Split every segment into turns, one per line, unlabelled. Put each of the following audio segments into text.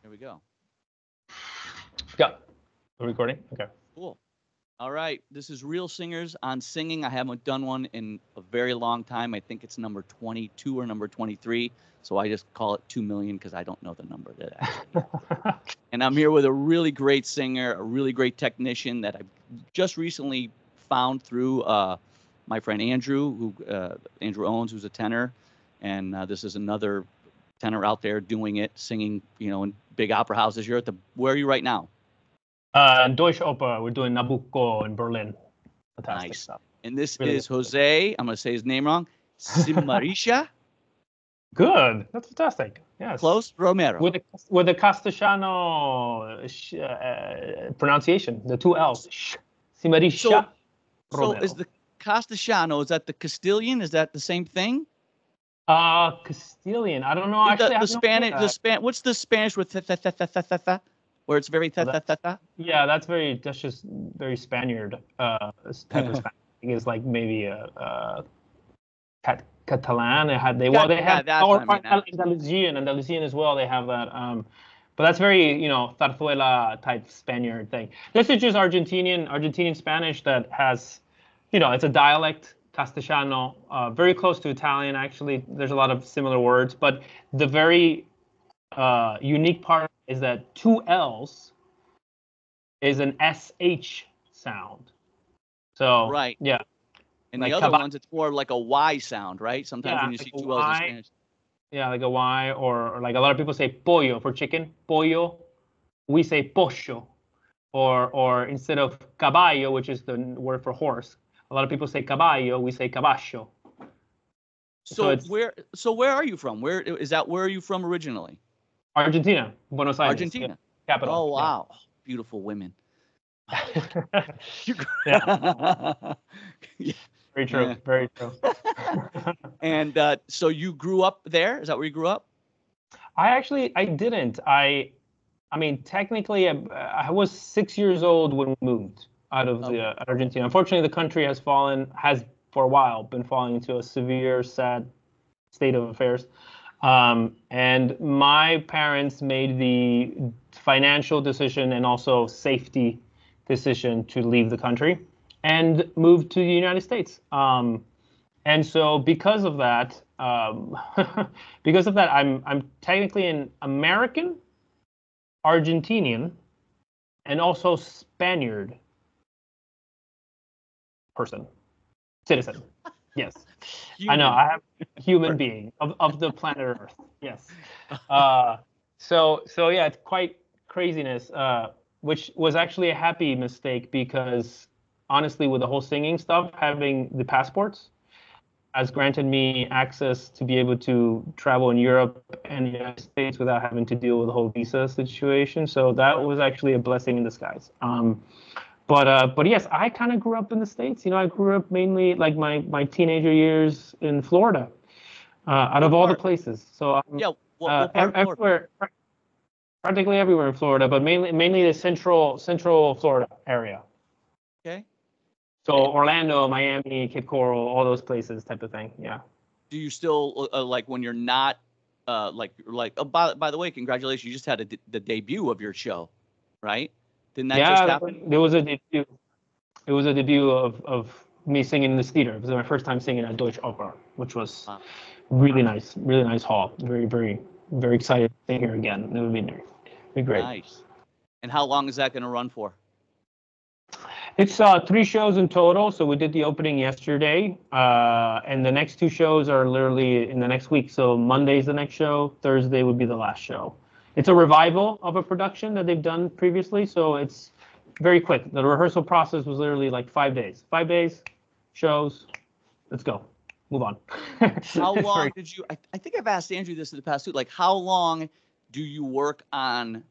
Here we go.
Yeah. The recording? Okay.
Cool. All right. This is Real Singers on Singing. I haven't done one in a very long time. I think it's number 22 or number 23. So I just call it 2 million because I don't know the number that actually. And I'm here with a really great singer, a really great technician that I just recently found through my friend Andrew, who Andrew Owens, who's a tenor. And this is another tenor out there doing it, singing, in big opera houses. Where are you right now?
Deutsche Oper. We're doing Nabucco in Berlin. Fantastic
Nice.
stuff.
And this really is Jose. I'm going to say his name wrong. Simerilla.
Good. That's fantastic. Yes.
Close. Romero.
With the Castellano pronunciation, the two L's. Simerilla.
So is the Castellano, is that the Castilian? Is that the same thing?
Castilian. I don't know. Actually,
the Spanish. What's the Spanish with where it's very
Yeah, that's just very Spaniard type of Spanish. It's like maybe a Catalan. They have Andalusian as well. They have that. But that's very Zarzuela type Spaniard thing. This is just Argentinian Spanish that has, it's a dialect. Castellano, very close to Italian, actually. There's a lot of similar words, but the very unique part is that two L's is an SH sound. So,
right.
Yeah.
And like the other ones, it's more like a Y sound, right? Sometimes when you see two L's in Spanish.
Yeah, like a Y, or like a lot of people say pollo for chicken, pollo. We say pollo, or instead of caballo, which is the word for horse, a lot of people say caballo, we say caballo.
So where are you from? Where are you from originally?
Argentina, Buenos Aires.
Argentina.
Yeah, capital.
Oh, wow. Yeah. Beautiful women.
Yeah. Very true. Yeah. Very true.
And so you grew up there? Is that where you grew up?
I didn't. I mean, technically, I was 6 years old when we moved out of Argentina. Unfortunately, the country has for a while been falling into a severe, sad state of affairs. And my parents made the financial decision and also safety decision to leave the country and move to the United States. And so because of that, I'm technically an American, Argentinian, and also Spaniard citizen. Yes. I know. I have human being of the planet Earth. Yes. So yeah, it's quite craziness, which was actually a happy mistake because honestly, with the whole singing stuff, having the passports has granted me access to be able to travel in Europe and the United States without having to deal with the whole visa situation. So that was actually a blessing in disguise. But yes, I kind of grew up in the States. I grew up mainly like my teenager years in Florida, out of all the places. So everywhere, practically everywhere in Florida, but mainly the central Florida area.
Okay.
So Orlando, Miami, Cape Coral, all those places, type of thing. Yeah.
Do you still like when you're not by the way, congratulations! You just had the debut of your show, right? Didn't that just happen?
There was a debut. It was a debut of me singing in this theater. It was my first time singing at Deutsche Oper, which was really nice hall. Very, very, very excited to sing here again. It would be great.
Nice. And how long is that going to run for?
It's 3 shows in total. So we did the opening yesterday, and the next 2 shows are literally in the next week. So Monday's the next show. Thursday would be the last show. It's a revival of a production that they've done previously, so it's very quick. The rehearsal process was literally like 5 days. 5 days, shows, let's go, move on.
How long did you? I think I've asked Andrew this in the past too. Like, how long do you work on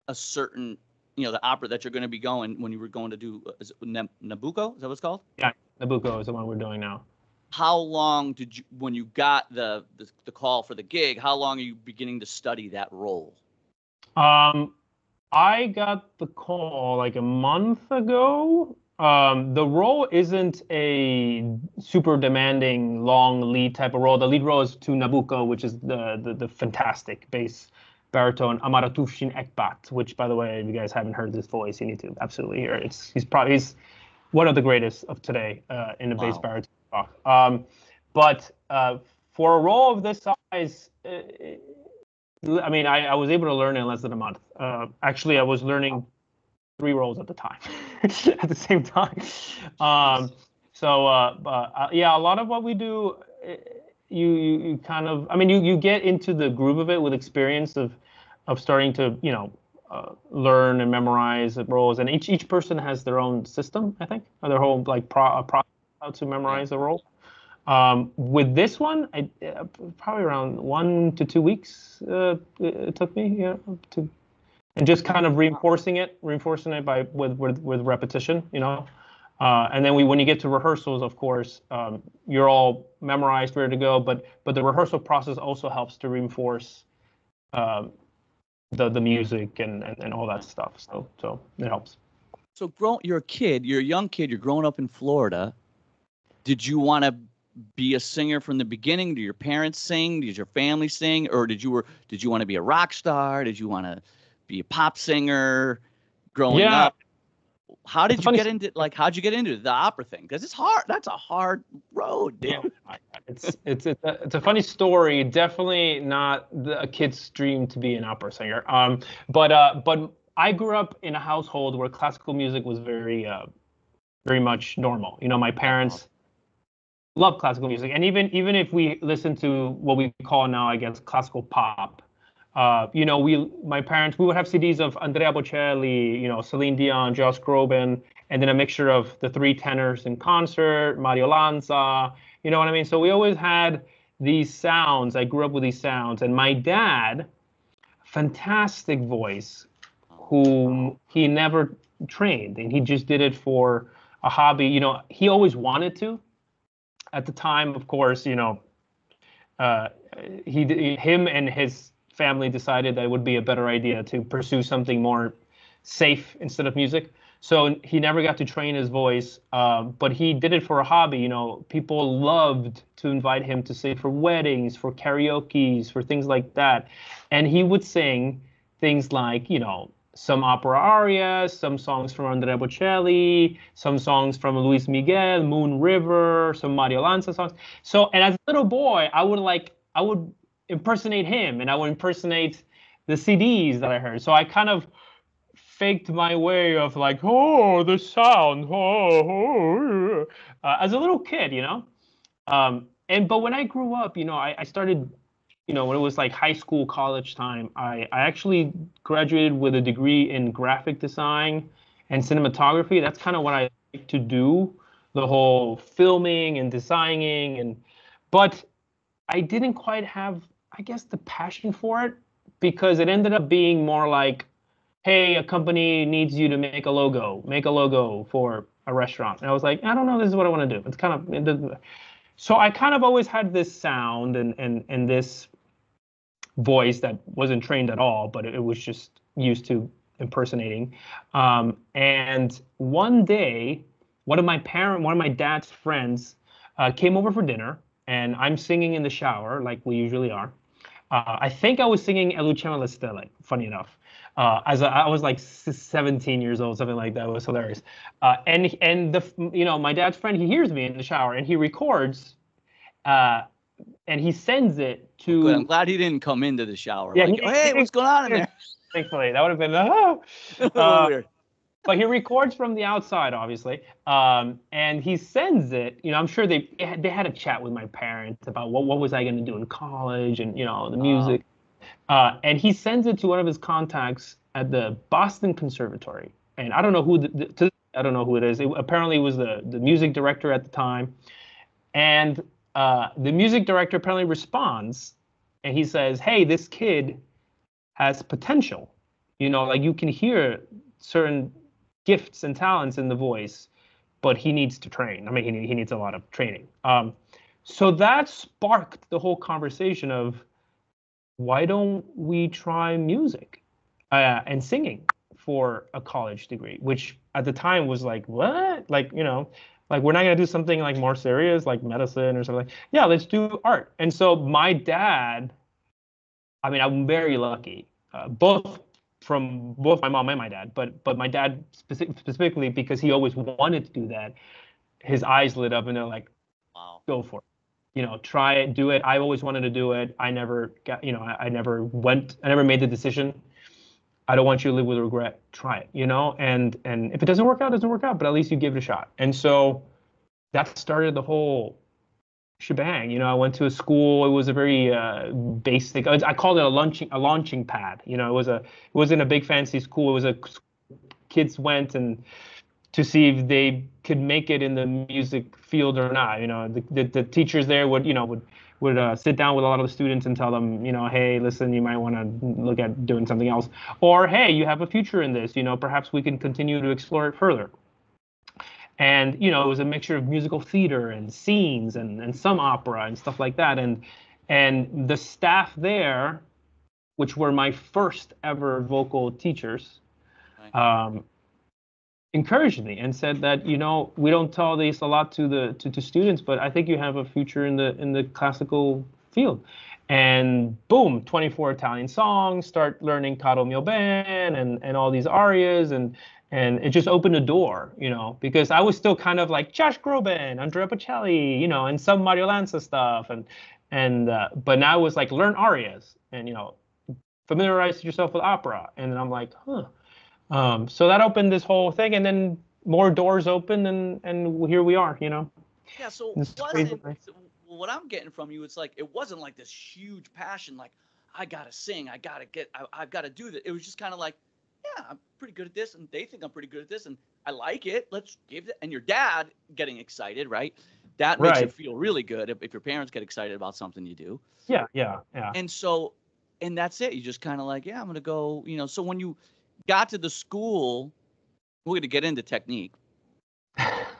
a certain, the opera that you're going to be going when you were going to do Nabucco? Is that what it's called?
Yeah, Nabucco is the one we're doing now.
How long did you, when you got the call for the gig, how long are you beginning to study that role?
I got the call like a month ago. The role isn't a super demanding, long lead type of role. The lead role is to Nabucco, which is the fantastic bass baritone Amaratufshin Ekbat, which, by the way, if you guys haven't heard this voice, you need to absolutely hear it. He's one of the greatest of today in the bass baritone rock. But for a role of this size, I mean, I was able to learn in less than a month. Actually, I was learning 3 roles at the time, at the same time. Yeah, a lot of what we do, you kind of, I mean, you get into the groove of it with experience of starting to, learn and memorize the roles, and each person has their own system, I think, or their whole like process how to memorize the role. With this one, I probably around 1 to 2 weeks it took me, and just kind of reinforcing it by with repetition, and then when you get to rehearsals, of course, you're all memorized, ready to go, but the rehearsal process also helps to reinforce the music and all that stuff. So it helps.
So you're a young kid, you're growing up in Florida. Did you want to be a singer from the beginning? Did your parents sing? Did your family sing? Or did you want to be a rock star? Did you want to be a pop singer growing up? How did you get into how'd you get into the opera thing? Because it's hard. That's a hard road, dude.
Yeah, it's a funny story. Definitely not a kid's dream to be an opera singer. But I grew up in a household where classical music was very much normal. My parents love classical music, and even if we listen to what we call now, I guess, classical pop, my parents, we would have CDs of Andrea Bocelli, Celine Dion, Josh Groban, and then a mixture of the 3 tenors in concert, Mario Lanza, you know what I mean? So we always had these sounds. I grew up with these sounds, and my dad, fantastic voice, whom he never trained, and he just did it for a hobby. He always wanted to. At the time, of course, him and his family decided that it would be a better idea to pursue something more safe instead of music. So he never got to train his voice, but he did it for a hobby. People loved to invite him to sing for weddings, for karaoke's, for things like that. And he would sing things like, some opera arias, some songs from Andrea Bocelli, some songs from Luis Miguel, Moon River, some Mario Lanza songs. So, and as a little boy, I would impersonate him, and I would impersonate the CDs that I heard. So I kind of faked my way of like, the sound, as a little kid, but when I grew up, I started, when it was like high school, college time, I actually graduated with a degree in graphic design and cinematography. That's kind of what I like to do, the whole filming and designing, but I didn't quite have, I guess, the passion for it, because it ended up being more like, hey, a company needs you to make a logo for a restaurant. And I was like, I don't know, this is what I want to do. It's kind of, so I kind of always had this sound and this voice that wasn't trained at all, but it was just used to impersonating. And one day, one of my dad's friends came over for dinner, and I'm singing in the shower like we usually are. I think I was singing E Luciamo le Stelle, funny enough. I was like 17 years old, something like that. It was hilarious. My dad's friend, he hears me in the shower and he records, and he sends it to.
Good. I'm glad he didn't come into the shower.
Yeah,
hey, what's going on in there?
Thankfully, that would have been weird. But he records from the outside, obviously, and he sends it. I'm sure they had a chat with my parents about what was I going to do in college, and the music. And he sends it to one of his contacts at the Boston Conservatory, and I don't know who I don't know who it is. Apparently, it was the music director at the time, and the music director apparently responds, and he says, "Hey, this kid has potential. Like you can hear certain gifts and talents in the voice, but he needs to train. I mean, he needs a lot of training." So that sparked the whole conversation of, why don't we try music and singing for a college degree, which at the time was like, what? Like, we're not going to do something like more serious, like medicine or something. Yeah, let's do art. And so my dad, I mean, I'm very lucky. both from both my mom and my dad, but my dad specifically because he always wanted to do that. His eyes lit up and they're like,
Wow.
go for it. Try it, do it. I always wanted to do it. I never got, I never made the decision. I don't want you to live with regret. Try it, and if it doesn't work out, it doesn't work out, but at least you give it a shot. And so that started the whole shebang. I went to a school. It was a very basic. I called it a launching pad. It wasn't a big fancy school. It was kids went and to see if they could make it in the music field or not. The teachers there would sit down with a lot of the students and tell them, hey, listen, you might want to look at doing something else, or hey, you have a future in this. Perhaps we can continue to explore it further. And it was a mixture of musical theater and scenes and some opera and stuff like that. And the staff there, which were my first ever vocal teachers, encouraged me and said that we don't tell this a lot to students, but I think you have a future in the classical field. And boom, 24 Italian songs, start learning Caro mio ben and all these arias, and it just opened a door, because I was still kind of like Josh Groban, Andrea Bocelli, and some Mario Lanza stuff, but now it was like learn arias and familiarize yourself with opera, and then I'm like, huh. So that opened this whole thing, and then more doors opened, and here we are,
Yeah. So what I'm getting from you, it's like it wasn't like this huge passion, like I gotta sing, I've got to do that. It was just kind of like, yeah, I'm pretty good at this, and they think I'm pretty good at this, and I like it. Let's give it. And your dad getting excited, right? That makes you feel really good if your parents get excited about something you do.
Yeah.
And that's it. You just kind of like, yeah, I'm gonna go. So when you got to the school, we're gonna get into technique.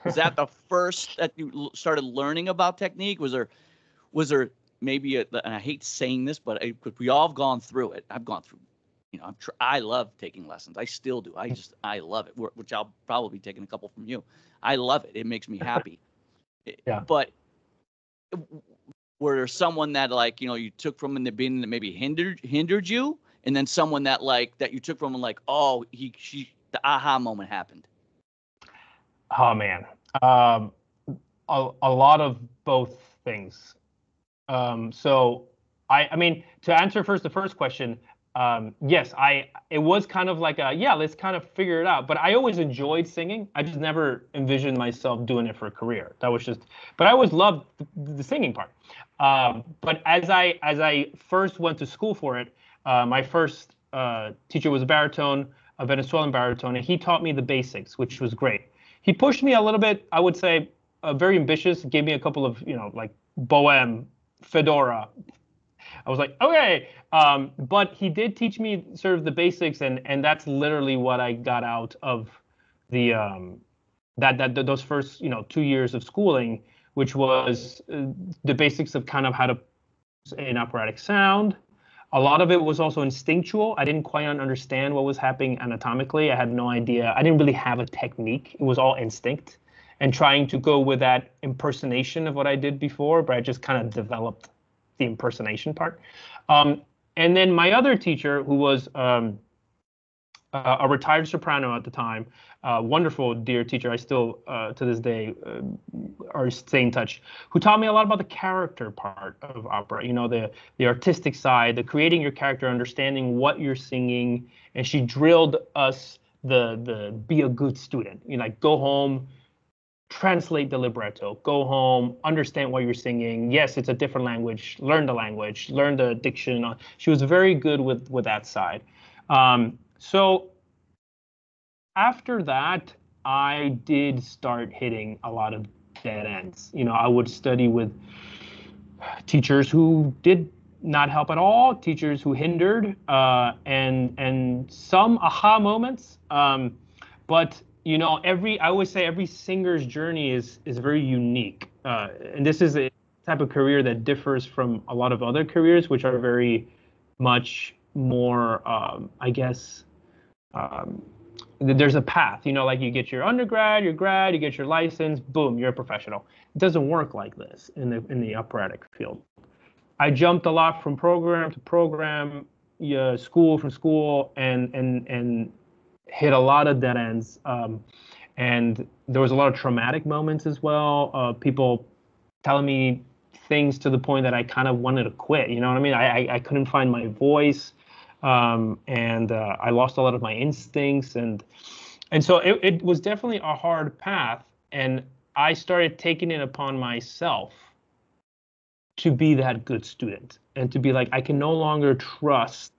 Was that the first that you started learning about technique? Was there maybe and I hate saying this, but we all have gone through it. I've gone through. I love taking lessons. I still do. I love it, which I'll probably be taking a couple from you. I love it. It makes me happy.
Yeah.
But were there someone that you took from in the beginning that maybe hindered you, and then someone that that you took from and the aha moment happened?
Oh man, a lot of both things. So I mean, to answer the first question, yes, it was kind of like let's kind of figure it out. But I always enjoyed singing. I just never envisioned myself doing it for a career. But I always loved the singing part. But as I first went to school for it, my first teacher was a Venezuelan baritone, and he taught me the basics, which was great. He pushed me a little bit, I would say, very ambitious, gave me a couple of, like Bohème, Fedora. I was like, okay. But he did teach me sort of the basics, and that's literally what I got out of the those first 2 years of schooling, which was the basics of kind of how to an operatic sound. A lot of it was also instinctual. I didn't quite understand what was happening anatomically. I had no idea. I didn't really have a technique. It was all instinct and trying to go with that impersonation of what I did before, but I just kind of developed the impersonation part. And then my other teacher, who was a retired soprano at the time, wonderful, dear teacher, I still, to this day, are stay in touch, who taught me a lot about the character part of opera, the artistic side, the creating your character, understanding what you're singing. And she drilled us the be a good student, like go home, translate the libretto, go home, understand what you're singing. Yes, it's a different language, learn the diction. She was very good with that side. So after that, I did start hitting a lot of dead ends. I would study with teachers who did not help at all, teachers who hindered, and some aha moments. But I always say every singer's journey is very unique, and this is a type of career that differs from a lot of other careers, which are very much more, I guess. There's a path, like you get your undergrad, your grad, you get your license, boom, you're a professional. It doesn't work like this in the operatic field. I jumped a lot from program to program. school from school and hit a lot of dead ends. And there was a lot of traumatic moments as well. People telling me things to the point that I kind of wanted to quit. You know what I mean? I couldn't find my voice, and I lost a lot of my instincts, and so it was definitely a hard path. And I started taking it upon myself to be that good student and to be like, I can no longer trust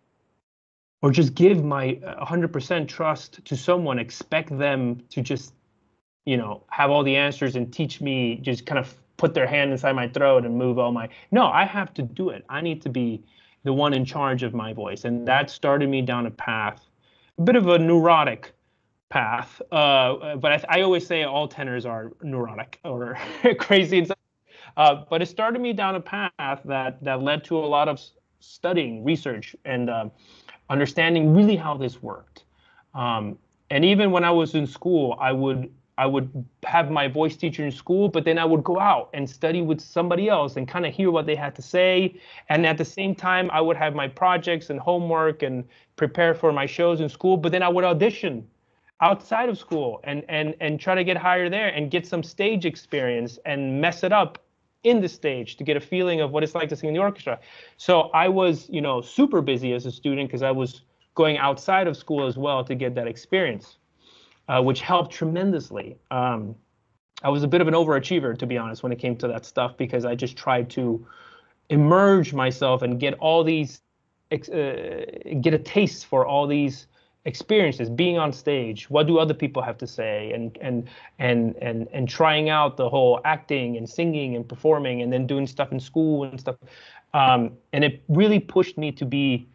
or just give my 100% trust to someone, expect them to just, have all the answers and teach me, just kind of put their hand inside my throat and move all my, no, I have to do it. I need to be the one in charge of my voice. And that started me down a path, a bit of a neurotic path. But I always say all tenors are neurotic or crazy. But it started me down a path that led to a lot of studying, research, and understanding really how this worked. And even when I was in school, I would have my voice teacher in school, but then I would go out and study with somebody else and kind of hear what they had to say. And at the same time, I would have my projects and homework and prepare for my shows in school, but then I would audition outside of school and try to get higher there and get some stage experience and mess it up in the stage to get a feeling of what it's like to sing in the orchestra. So I was, super busy as a student because I was going outside of school as well to get that experience, which helped tremendously. I was a bit of an overachiever, to be honest, when it came to that stuff, because I just tried to immerse myself and get all these, get a taste for all these experiences, being on stage. What do other people have to say, and trying out the whole acting and singing and performing, and then doing stuff in school and stuff. And it really pushed me to be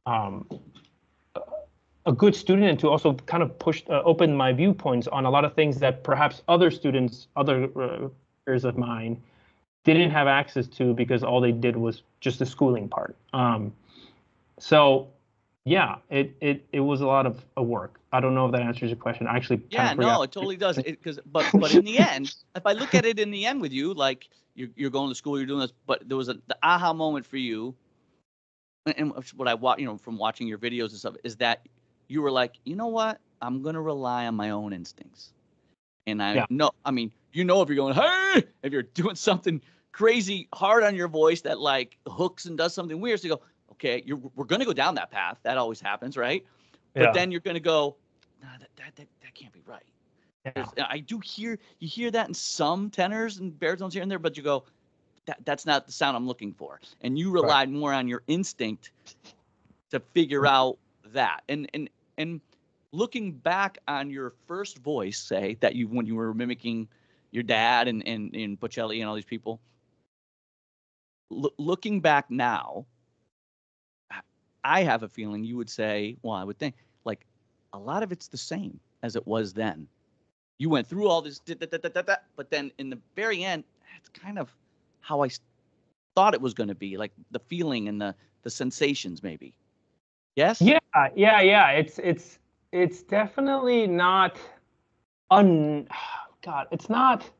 a good student, and to also kind of open my viewpoints on a lot of things that perhaps other students, other peers of mine, didn't have access to because all they did was just the schooling part. So yeah, it was a lot of work. I don't know if that answers your question. I actually kind of forgot.
No, it totally does. But in the end, if I look at it in the end with you, like you're going to school, you're doing this, but there was the aha moment for you, and what I watch, from watching your videos and stuff, is that you were like, you know what, I'm gonna rely on my own instincts, and know, if you're going, hey, if you're doing something crazy hard on your voice that like hooks and does something weird, so you go, okay, we're going to go down that path. That always happens, right? But then you're going to go, nah, that can't be right. Yeah. I do hear that in some tenors and baritones here and there, but you go, that's not the sound I'm looking for. And you relied more on your instinct to figure out that. And looking back on your first voice, say that when you were mimicking your dad and Bocelli and all these people, looking back now, I have a feeling you would say, well, I would think, like, a lot of it's the same as it was then. You went through all this, but then in the very end, it's kind of how I thought it was going to be, like the feeling and the sensations, maybe. Yes?
Yeah. It's definitely not it's not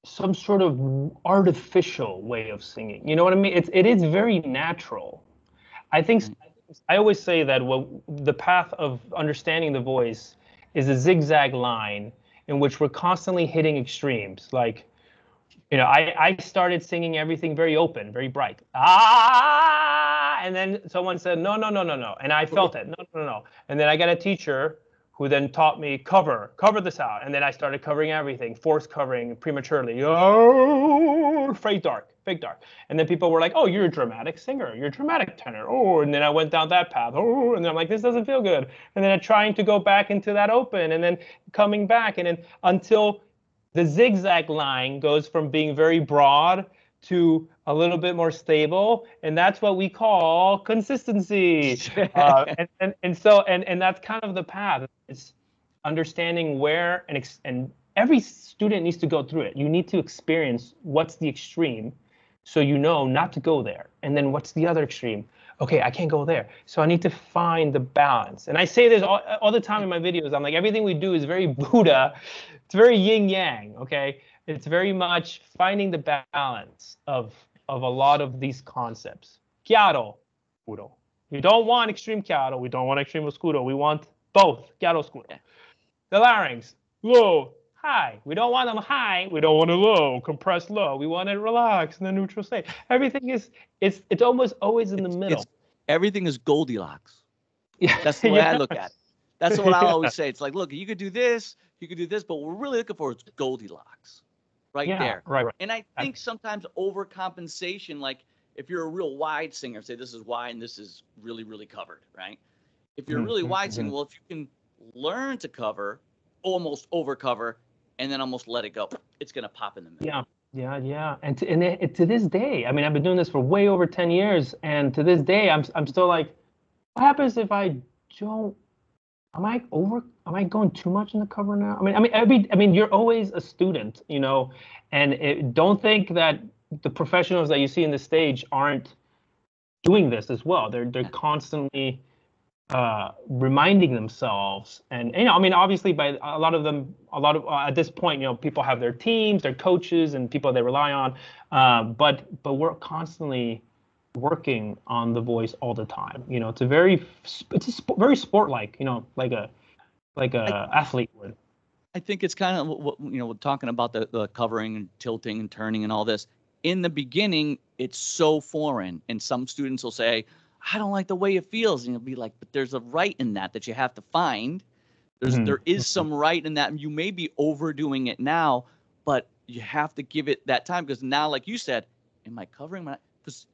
some sort of artificial way of singing. You know what I mean? It is very natural. I think I always say that the path of understanding the voice is a zigzag line in which we're constantly hitting extremes. Like, I started singing everything very open, very bright. And then someone said, no. And I felt it, no. And then I got a teacher who then taught me cover this out. And then I started covering everything, force covering prematurely. Oh, fake dark. And then people were like, oh, you're a dramatic singer. You're a dramatic tenor. Oh, and then I went down that path. Oh, and then I'm like, this doesn't feel good. And then I'm trying to go back into that open and then coming back. And then until the zigzag line goes from being very broad to a little bit more stable, and that's what we call consistency. And that's kind of the path. It's understanding where and every student needs to go through it. You need to experience what's the extreme, so you know not to go there. And then what's the other extreme? Okay, I can't go there, so I need to find the balance. And I say this all the time in my videos. I'm like, everything we do is very Buddha. It's very yin yang. Okay, it's very much finding the balance of a lot of these concepts. chiaro scuro. We don't want extreme chiaro. We don't want extreme oscuro. We want both chiaro scuro. Yeah. The larynx, low, high. We don't want them high. We don't want it low, compressed low. We want it relaxed in the neutral state. Everything is, it's almost always in the middle.
Everything is Goldilocks. Yeah. That's the way I look at it. That's what I always say. It's like, look, you could do this, but what we're really looking for is Goldilocks right there.
Right.
And I think sometimes overcompensation, like if you're a real wide singer, say this is wide and this is really, really covered, right? If you're a really wide singer, well, if you can learn to cover, almost over cover, and then almost let it go, it's going to pop in the middle.
Yeah. And to this day, I mean, I've been doing this for way over 10 years. And to this day, I'm still like, what happens if I don't, am I going too much in the cover now? I mean, you're always a student, you know, and don't think that the professionals that you see in the stage aren't doing this as well. They're constantly reminding themselves, and you know, I mean, obviously, by a lot of at this point, you know, people have their teams, their coaches, and people they rely on. But we're constantly working on the voice all the time. You know, it's a very sport-like, you know, like a athlete would.
I think it's kind of what, you know, talking about the covering and tilting and turning and all this. In the beginning, it's so foreign, and some students will say, I don't like the way it feels. And you'll be like, but there's a right in that you have to find. There is some right in that. You may be overdoing it now, but you have to give it that time, because now, like you said, am I covering my? Because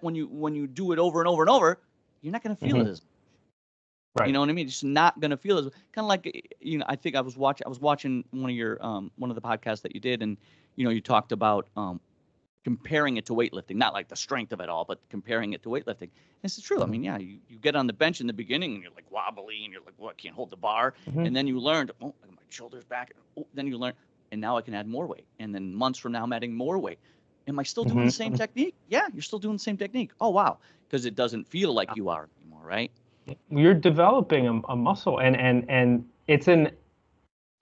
when you do it over and over and over, you're not going to feel it as much. Right. You know what I mean? It's not going to feel as kind of like, you know, I think I was watching one of your one of the podcasts that you did, and you know, you talked about comparing it to weightlifting, not like the strength of it all, but comparing it to weightlifting. And it's true. I mean, yeah, you get on the bench in the beginning and you're like wobbly and you're like, well, I can't hold the bar. And then you learned, oh, my shoulder's back. Oh, then you learn, and now I can add more weight. And then months from now, I'm adding more weight. Am I still doing the same technique? Yeah, you're still doing the same technique. Oh, wow. Because it doesn't feel like you are anymore, right?
You're developing a muscle, and it's an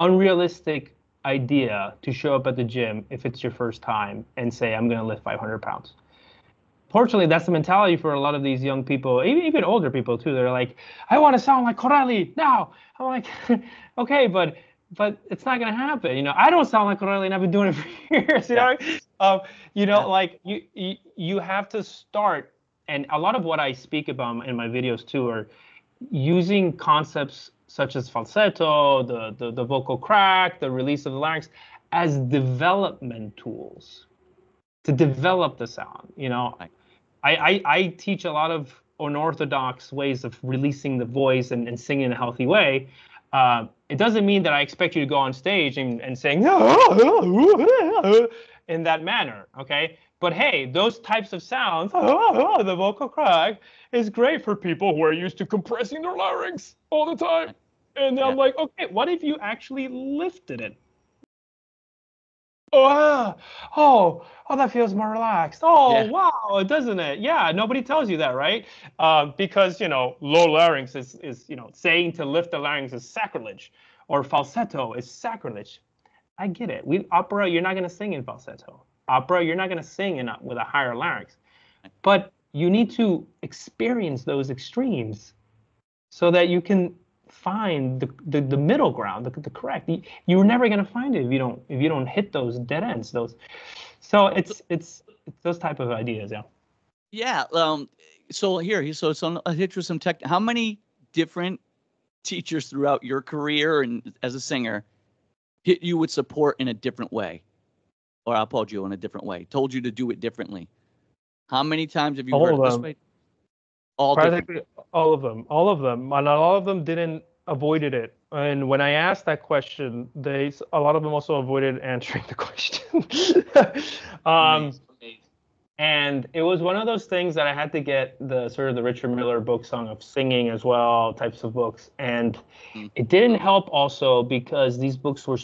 unrealistic idea to show up at the gym if it's your first time and say, I'm going to lift 500 pounds. Fortunately, that's the mentality for a lot of these young people, even older people too. They're like, I want to sound like Corelli now. I'm like, okay, but it's not going to happen. You know, I don't sound like Corelli, and I've been doing it for years. You know, like you have to start. And a lot of what I speak about in my videos too are using concepts such as falsetto, the vocal crack, the release of the larynx, as development tools to develop the sound. You know, I teach a lot of unorthodox ways of releasing the voice and singing in a healthy way. It doesn't mean that I expect you to go on stage and saying in that manner, okay? But hey, those types of sounds, the vocal crack, is great for people who are used to compressing their larynx all the time. And I'm like, okay, what if you actually lifted it? Oh, that feels more relaxed. Wow, doesn't it? Yeah, nobody tells you that, right? Because, you know, low larynx is, you know, saying to lift the larynx is sacrilege, or falsetto is sacrilege. I get it. Opera, you're not going to sing in falsetto. Opera, you're not going to sing with a higher larynx. But you need to experience those extremes so that you can find the middle ground, the correct. You're never going to find it if you don't hit those dead ends. So it's those type of ideas, yeah.
Yeah. So I'll hit you with some tech. How many different teachers throughout your career and as a singer hit you with support in a different way, or applaud you in a different way, told you to do it differently? How many times have you heard it this way?
Practically all of them, and a lot of them didn't avoided it. And when I asked that question, a lot of them also avoided answering the question. And it was one of those things that I had to get the sort of the Richard Miller book Song of Singing as well, types of books. And it didn't help also because these books were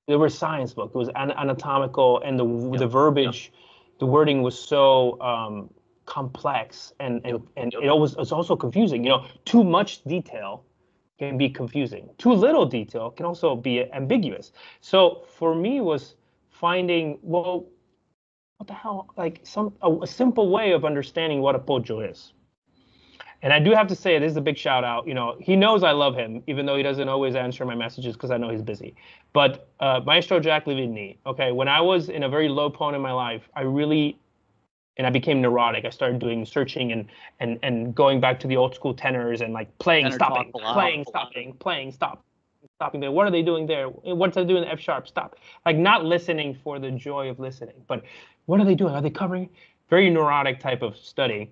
they were science books. It was anatomical, and the verbiage, the wording was so complex, and it's also confusing. You know, too much detail can be confusing. Too little detail can also be ambiguous. So for me, was finding, well, what the hell, like a simple way of understanding what a pojo is. And I do have to say, this is a big shout out. He knows I love him, even though he doesn't always answer my messages because I know he's busy. But Maestro Jack Livigny, okay, when I was in a very low point in my life, I became neurotic. I started doing searching and going back to the old school tenors and like playing, stopping, playing, stopping, playing, stopping. What are they doing there? What's they doing in F sharp? Stop. Like not listening for the joy of listening, but what are they doing? Are they covering? Very neurotic type of study.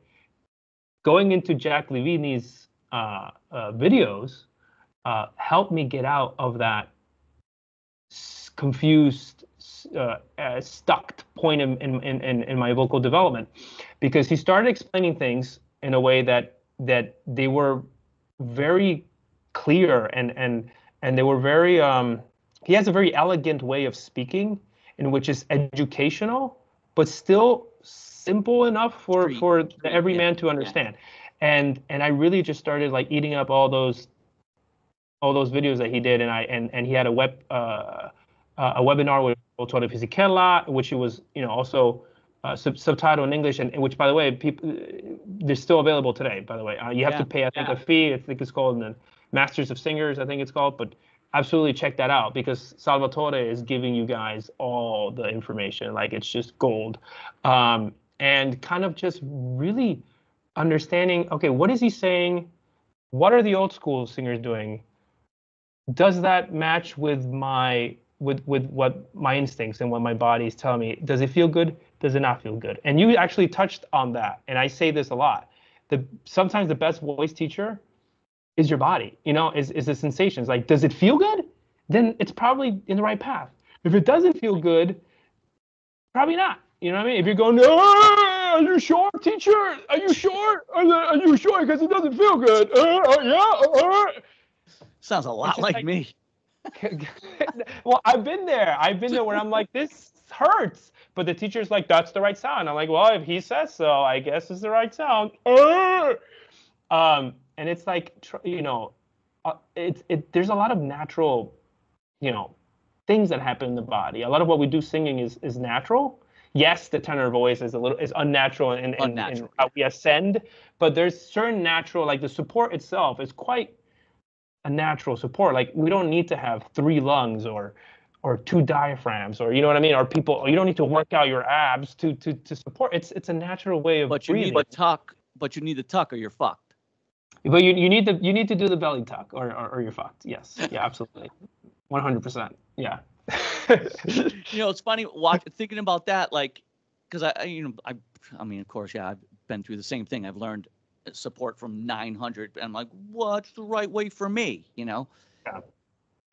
Going into Jack Livigny's videos helped me get out of that confused, stuck point in my vocal development, because he started explaining things in a way that they were very clear and they were very he has a very elegant way of speaking in which is educational but still simple enough for the everyman to understand. And I really just started like eating up all those videos that he did, and he had a webinar with Autore Fisichella, which it was also subtitled in English, and which, by the way, they're still available today. By the way, you have to pay, I think, a fee. I think it's called the Masters of Singers, I think it's called. But absolutely check that out, because Salvatore is giving you guys all the information. Like, it's just gold, and kind of just really understanding. Okay, what is he saying? What are the old school singers doing? Does that match with what my instincts and what my body is telling me? Does it feel good? Does it not feel good? And you actually touched on that. And I say this a lot. Sometimes the best voice teacher is your body, is the sensations. Like, does it feel good? Then it's probably in the right path. If it doesn't feel good, probably not. You know what I mean? If you're going, are you sure, teacher? Are you sure? Are you sure? Because it doesn't feel good. Yeah.
Sounds a lot like me.
Well, I've been there where I'm like, this hurts, but the teacher's like, that's the right sound. I'm like, well, if he says so, I guess it's the right sound. And it's like, there's a lot of natural, things that happen in the body. A lot of what we do singing is natural. Yes, the tenor voice is unnatural in how we ascend, but there's certain natural, like the support itself is quite a natural support. Like, we don't need to have 3 lungs or 2 diaphragms, or you know what I mean, or you don't need to work out your abs to support. It's a natural way of breathing.
But you need the tuck or you're fucked.
But you need to do the belly tuck or you're fucked. Yes. Yeah, absolutely. 100%. Yeah.
It's funny thinking about that, like, because I mean, of course, I've been through the same thing. I've learned support from 900, and I'm like, what's the right way for me? Yeah.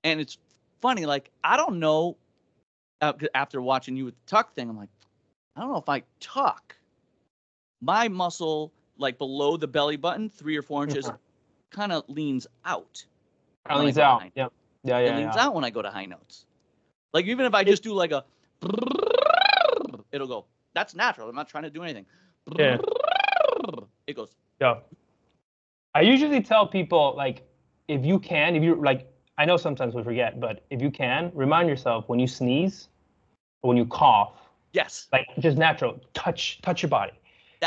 And it's funny, like, I don't know, after watching you with the tuck thing, I'm like, I don't know if I tuck. My muscle, like below the belly button, 3 or 4 inches, kind of leans out.
It leans out. Yeah.
It leans out when I go to high notes. Like, even if I just do like a, it'll go. That's natural. I'm not trying to do anything.
Yeah.
It goes.
Yeah. I usually tell people, like, if you're like, I know sometimes we forget, but if you can, remind yourself when you sneeze or when you cough.
Yes.
Like, just natural, touch your body.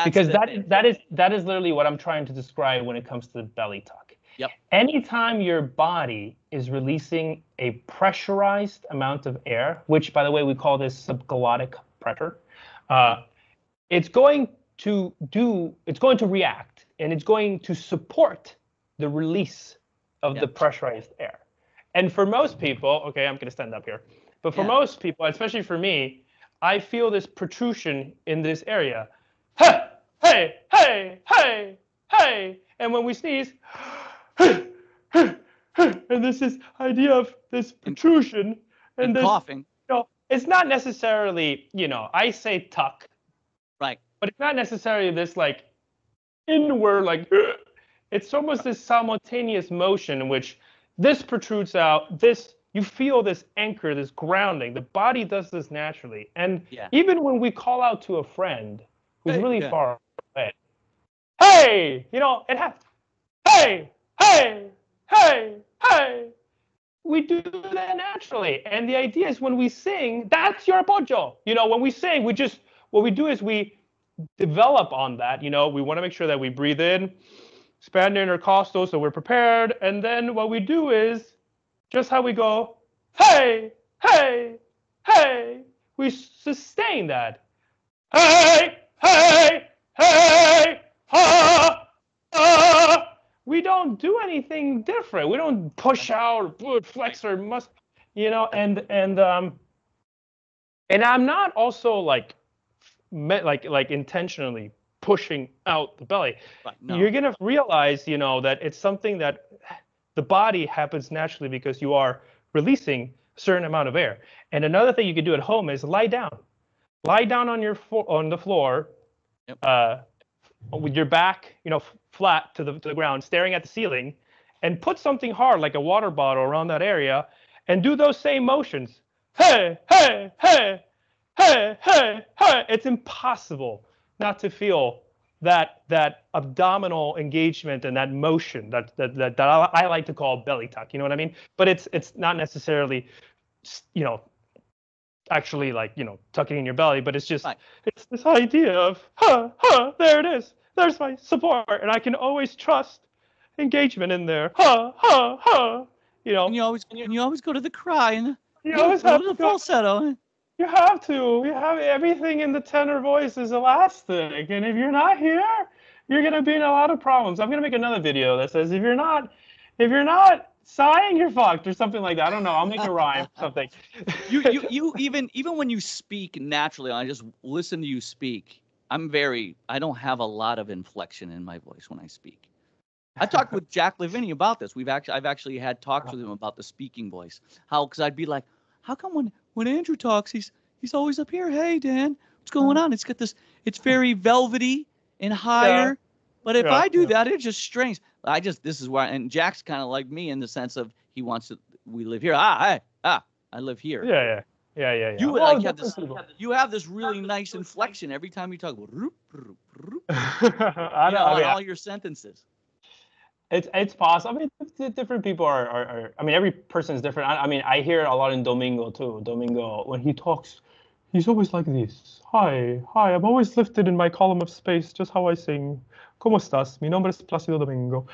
Because that is literally what I'm trying to describe when it comes to the belly tuck.
Yep.
Anytime your body is releasing a pressurized amount of air, which, by the way, we call this subglottic pressure, it's going to react, and it's going to support the release of the pressurized air. And for most people, okay, I'm going to stand up here, but for most people, especially for me, I feel this protrusion in this area. Hey, hey, hey, hey, hey. And when we sneeze, and there's this idea of this protrusion and this
coughing.
It's not necessarily, I say tuck.
Right.
But it's not necessarily this like inward, like, it's almost this simultaneous motion in which this protrudes out, you feel this anchor, this grounding. The body does this naturally. And even when we call out to a friend who's really far away, hey, it has, hey, hey, hey, hey. We do that naturally. And the idea is when we sing, that's your appoggio. When we sing, what we do is we develop on that. You know, we want to make sure that we breathe in, expand the intercostal so we're prepared. And then what we do is just how we go, hey, hey, hey. We sustain that. Hey, hey, hey, ha, ha. We don't do anything different. We don't push out, flex our muscle, you know, and I'm not also like intentionally pushing out the belly.
Right, no.
You're gonna realize, you know, that it's something that the body happens naturally because you are releasing a certain amount of air. And another thing you can do at home is lie down. Lie down on the floor,
Yep.
With your back, you know, flat to the ground, staring at the ceiling, and put something hard like a water bottle around that area, and do those same motions. Hey, hey, hey, hey, hey, hey. It's impossible not to feel that abdominal engagement and that motion that I like to call belly tuck. You know what I mean? But it's not necessarily, you know, actually like, you know, tucking in your belly, but it's just it's this idea of there it is, there's my support, and I can always trust engagement in there, you know.
And you always go to the cry and
you always have
the falsetto.
You have everything in the tenor voice is elastic, and if you're not here, you're gonna be in a lot of problems. I'm gonna make another video that says if you're not sighing, you're fucked, or something like that. I don't know. I'll make a rhyme, something.
you even when you speak naturally, I just listen to you speak. I don't have a lot of inflection in my voice when I speak. I talked with Jack Lavinie about this. I've actually had talks with him about the speaking voice. Because I'd be like, how come when Andrew talks, he's always up here? Hey, Dan, what's going on? It's got this. It's very velvety and higher. Yeah. But if I do that, it just strains. This is where, and Jack's kind of like me in the sense of we live here. I live here.
Yeah.
You have this really nice inflection every time you talk about all your sentences.
It's possible. I mean, different people are. I mean, every person is different. I mean, I hear a lot in Domingo too. Domingo, when he talks, he's always like this. Hi. I'm always lifted in my column of space, just how I sing. ¿Cómo estás? Mi nombre es Plácido Domingo.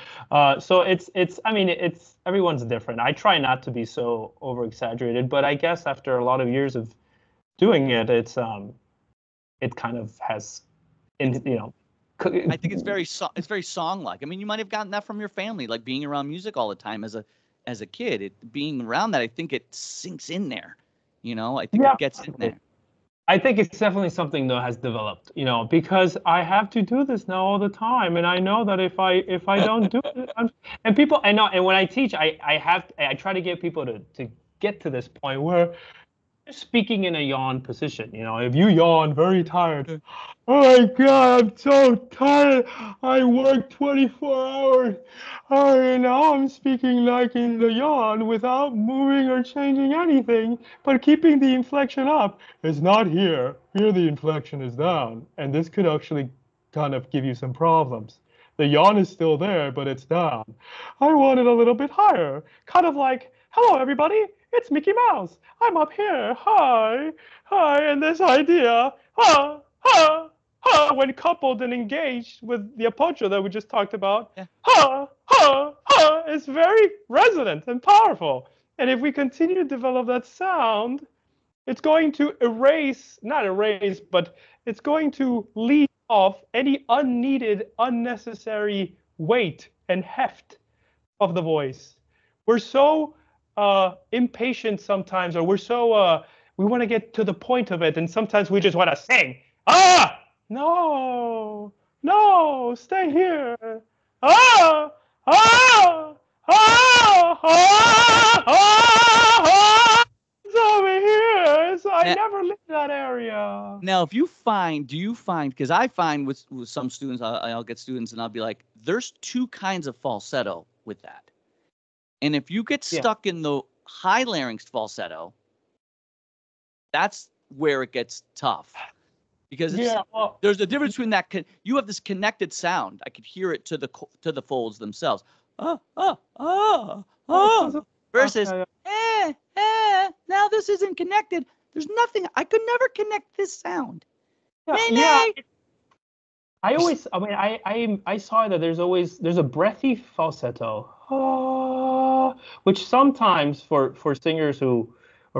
So it's. I mean, it's everyone's different. I try not to be so over exaggerated, but I guess after a lot of years of doing it, it kind of has, you know.
I think it's very song-like. I mean, you might have gotten that from your family, like being around music all the time as a kid. Being around that, I think it sinks in there. You know, I think it gets in there.
I think it's definitely something that has developed, you know, because I have to do this now all the time, and I know that if I don't do it, and people, I know, and when I teach, I try to get people to get to this point where you're speaking in a yawn position. You know, if you yawn, very tired. Oh my God, I'm so tired. I worked 24 hours. Oh, and now I'm speaking like in the yawn without moving or changing anything, but keeping the inflection up. It's not here. Here the inflection is down. And this could actually kind of give you some problems. The yawn is still there, but it's down. I want it a little bit higher. Kind of like, hello, everybody. It's Mickey Mouse. I'm up here. Hi. And this idea, when coupled and engaged with the appoggio that we just talked about, is very resonant and powerful. And if we continue to develop that sound, it's going to but it's going to leave off any unneeded, unnecessary weight and heft of the voice. We're so impatient sometimes, or we're so we want to get to the point of it, and sometimes we just want to sing. No, stay here. It's over here. So I never leave that area.
Now, do you find, because I find with some students, I'll get students and I'll be like, there's two kinds of falsetto with that. And if you get stuck in the high larynx falsetto, that's where it gets tough. Because there's a difference between that. You have this connected sound. I could hear it to the folds themselves. Versus, now this isn't connected. There's nothing. I could never connect this sound.
Yeah. I saw that there's a breathy falsetto, which sometimes for singers or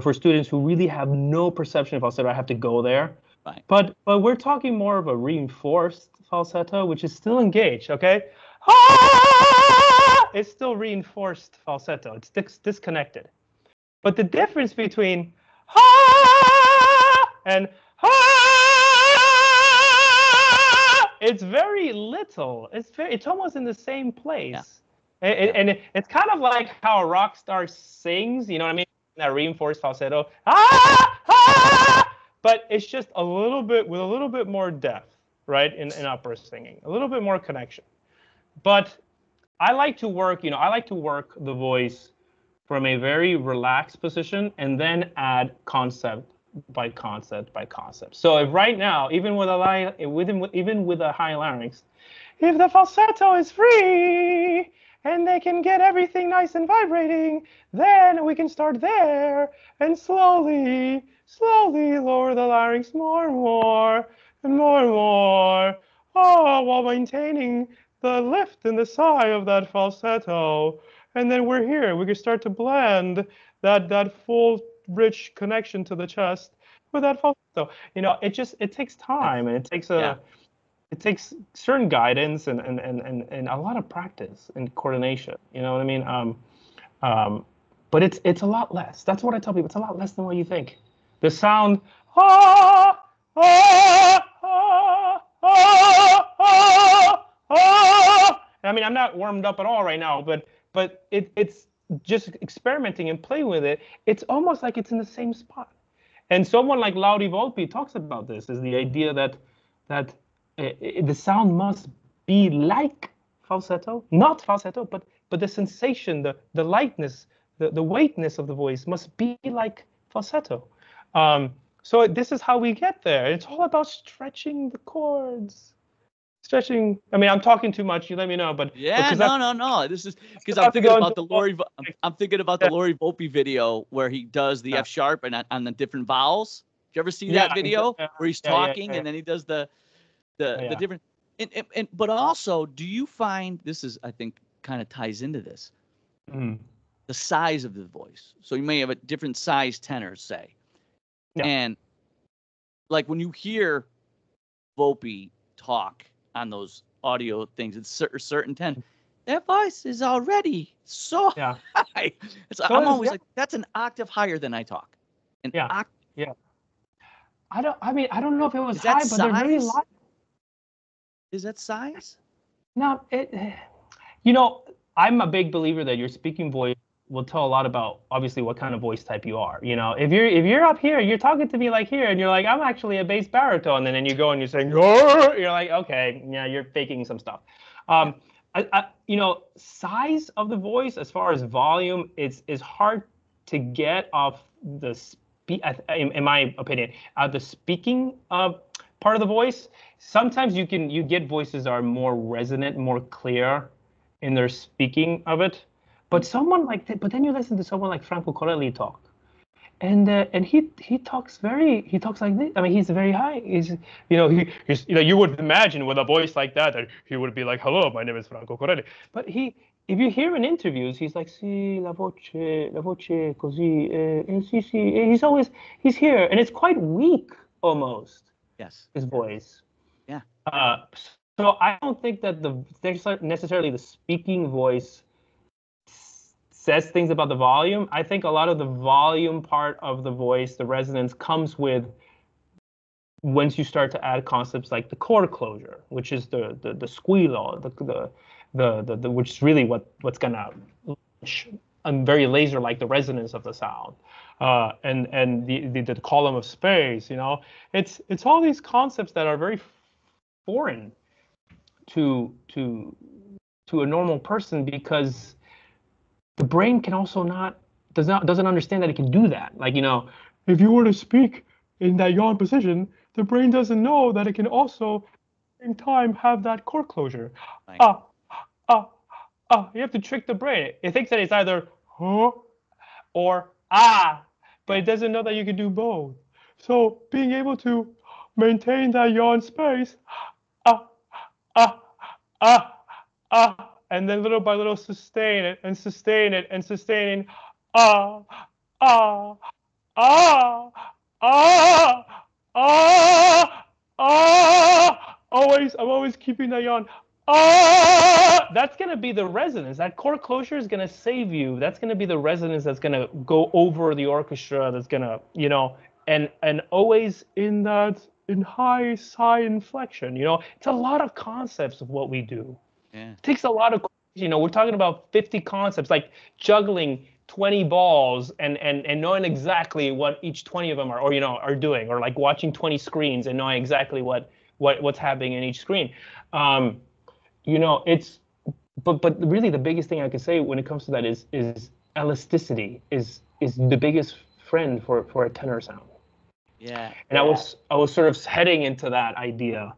for students who really have no perception of falsetto, I have to go there.
Right.
But we're talking more of a reinforced falsetto, which is still engaged. Okay, ah! It's still reinforced falsetto. It's disconnected. But the difference between ah and ah, it's very little. It's almost in the same place.
Yeah.
And it's kind of like how a rock star sings, you know what I mean? That reinforced falsetto. Ah, ah, but it's just a little bit with a little bit more depth, right? In opera singing, a little bit more connection. But I like to work the voice from a very relaxed position and then add concept by concept by concept. So if right now, even with a high larynx, if the falsetto is free and they can get everything nice and vibrating, then we can start there and slowly lower the larynx more and more and more and more, while maintaining the lift and the sigh of that falsetto. And then we're here. We can start to blend that full, rich connection to the chest with that falsetto. It takes time, and it takes certain guidance and a lot of practice and coordination. You know what I mean? But it's a lot less. That's what I tell people. It's a lot less than what you think. The sound, ah, ah, ah, ah, ah, ah. I mean, I'm not warmed up at all right now, but it's just experimenting and playing with it. It's almost like it's in the same spot. And someone like Lauri Volpi talks about this, is the idea that the sound must be like falsetto, not falsetto, but the sensation, the lightness, the weightness of the voice must be like falsetto. So this is how we get there. It's all about stretching the chords. Stretching. I mean, I'm talking too much. You let me know, but
yeah, no. This is because I'm thinking about the Lauri. I'm thinking about the Lauri Volpi video where he does the F sharp and on the different vowels. Did you ever see that video where he's talking and then he does the different? And but also, do you find this is, I think, kind of ties into this, the size of the voice. So you may have a different size tenor, say, and like when you hear Volpi talk on those audio things, it's certain tenor, that voice is already so high. I'm always like, that's an octave higher than I talk.
I don't know if it was high, but they're very light.
Is that size?
No, I'm a big believer that your speaking voice will tell a lot about obviously what kind of voice type you are. If you're up here, you're talking to me like here, and you're like, I'm actually a bass baritone, and then you go and you're saying, oh, you're like, okay, yeah, you're faking some stuff. Size of the voice as far as volume is hard to get off the in my opinion, the speaking part of the voice. Sometimes you get voices that are more resonant, more clear in their speaking of it. But then you listen to someone like Franco Corelli talk, and he talks like this. I mean, he's very high. He's you would imagine with a voice like that he would be like, hello, my name is Franco Corelli. But if you hear in interviews, he's like, sì, la voce così, sì. He's here, and it's quite weak almost.
Yes.
His voice.
Yeah.
So I don't think that necessarily the speaking voice says things about the volume. I think a lot of the volume part of the voice, the resonance, comes with once you start to add concepts like the chord closure, which is the squillo, the which is really what's gonna very laser like the resonance of the sound, and the column of space. It's all these concepts that are very foreign to a normal person, because the brain can also doesn't understand that it can do that. Like, if you were to speak in that yawn position, the brain doesn't know that it can also in time have that chord closure. Right. You have to trick the brain. It thinks that it's either huh or but it doesn't know that you can do both. So being able to maintain that yawn space. Ah, ah, ah, ah, and then little by little sustain it and sustain it and sustaining. Ah, ah, ah, ah, ah, ah. I'm always keeping that yawn. Ah, that's gonna be the resonance. That chord closure is gonna save you. That's gonna be the resonance that's gonna go over the orchestra. That's gonna, and always in high inflection. It's a lot of concepts of what we do.
Yeah.
It takes a lot of, we're talking about 50 concepts, like juggling 20 balls and knowing exactly what each 20 of them are, or are doing, or like watching 20 screens and knowing exactly what's happening in each screen. It's, but really the biggest thing I could say when it comes to that is elasticity is the biggest friend for a tenor sound.
Yeah.
And I was sort of heading into that idea,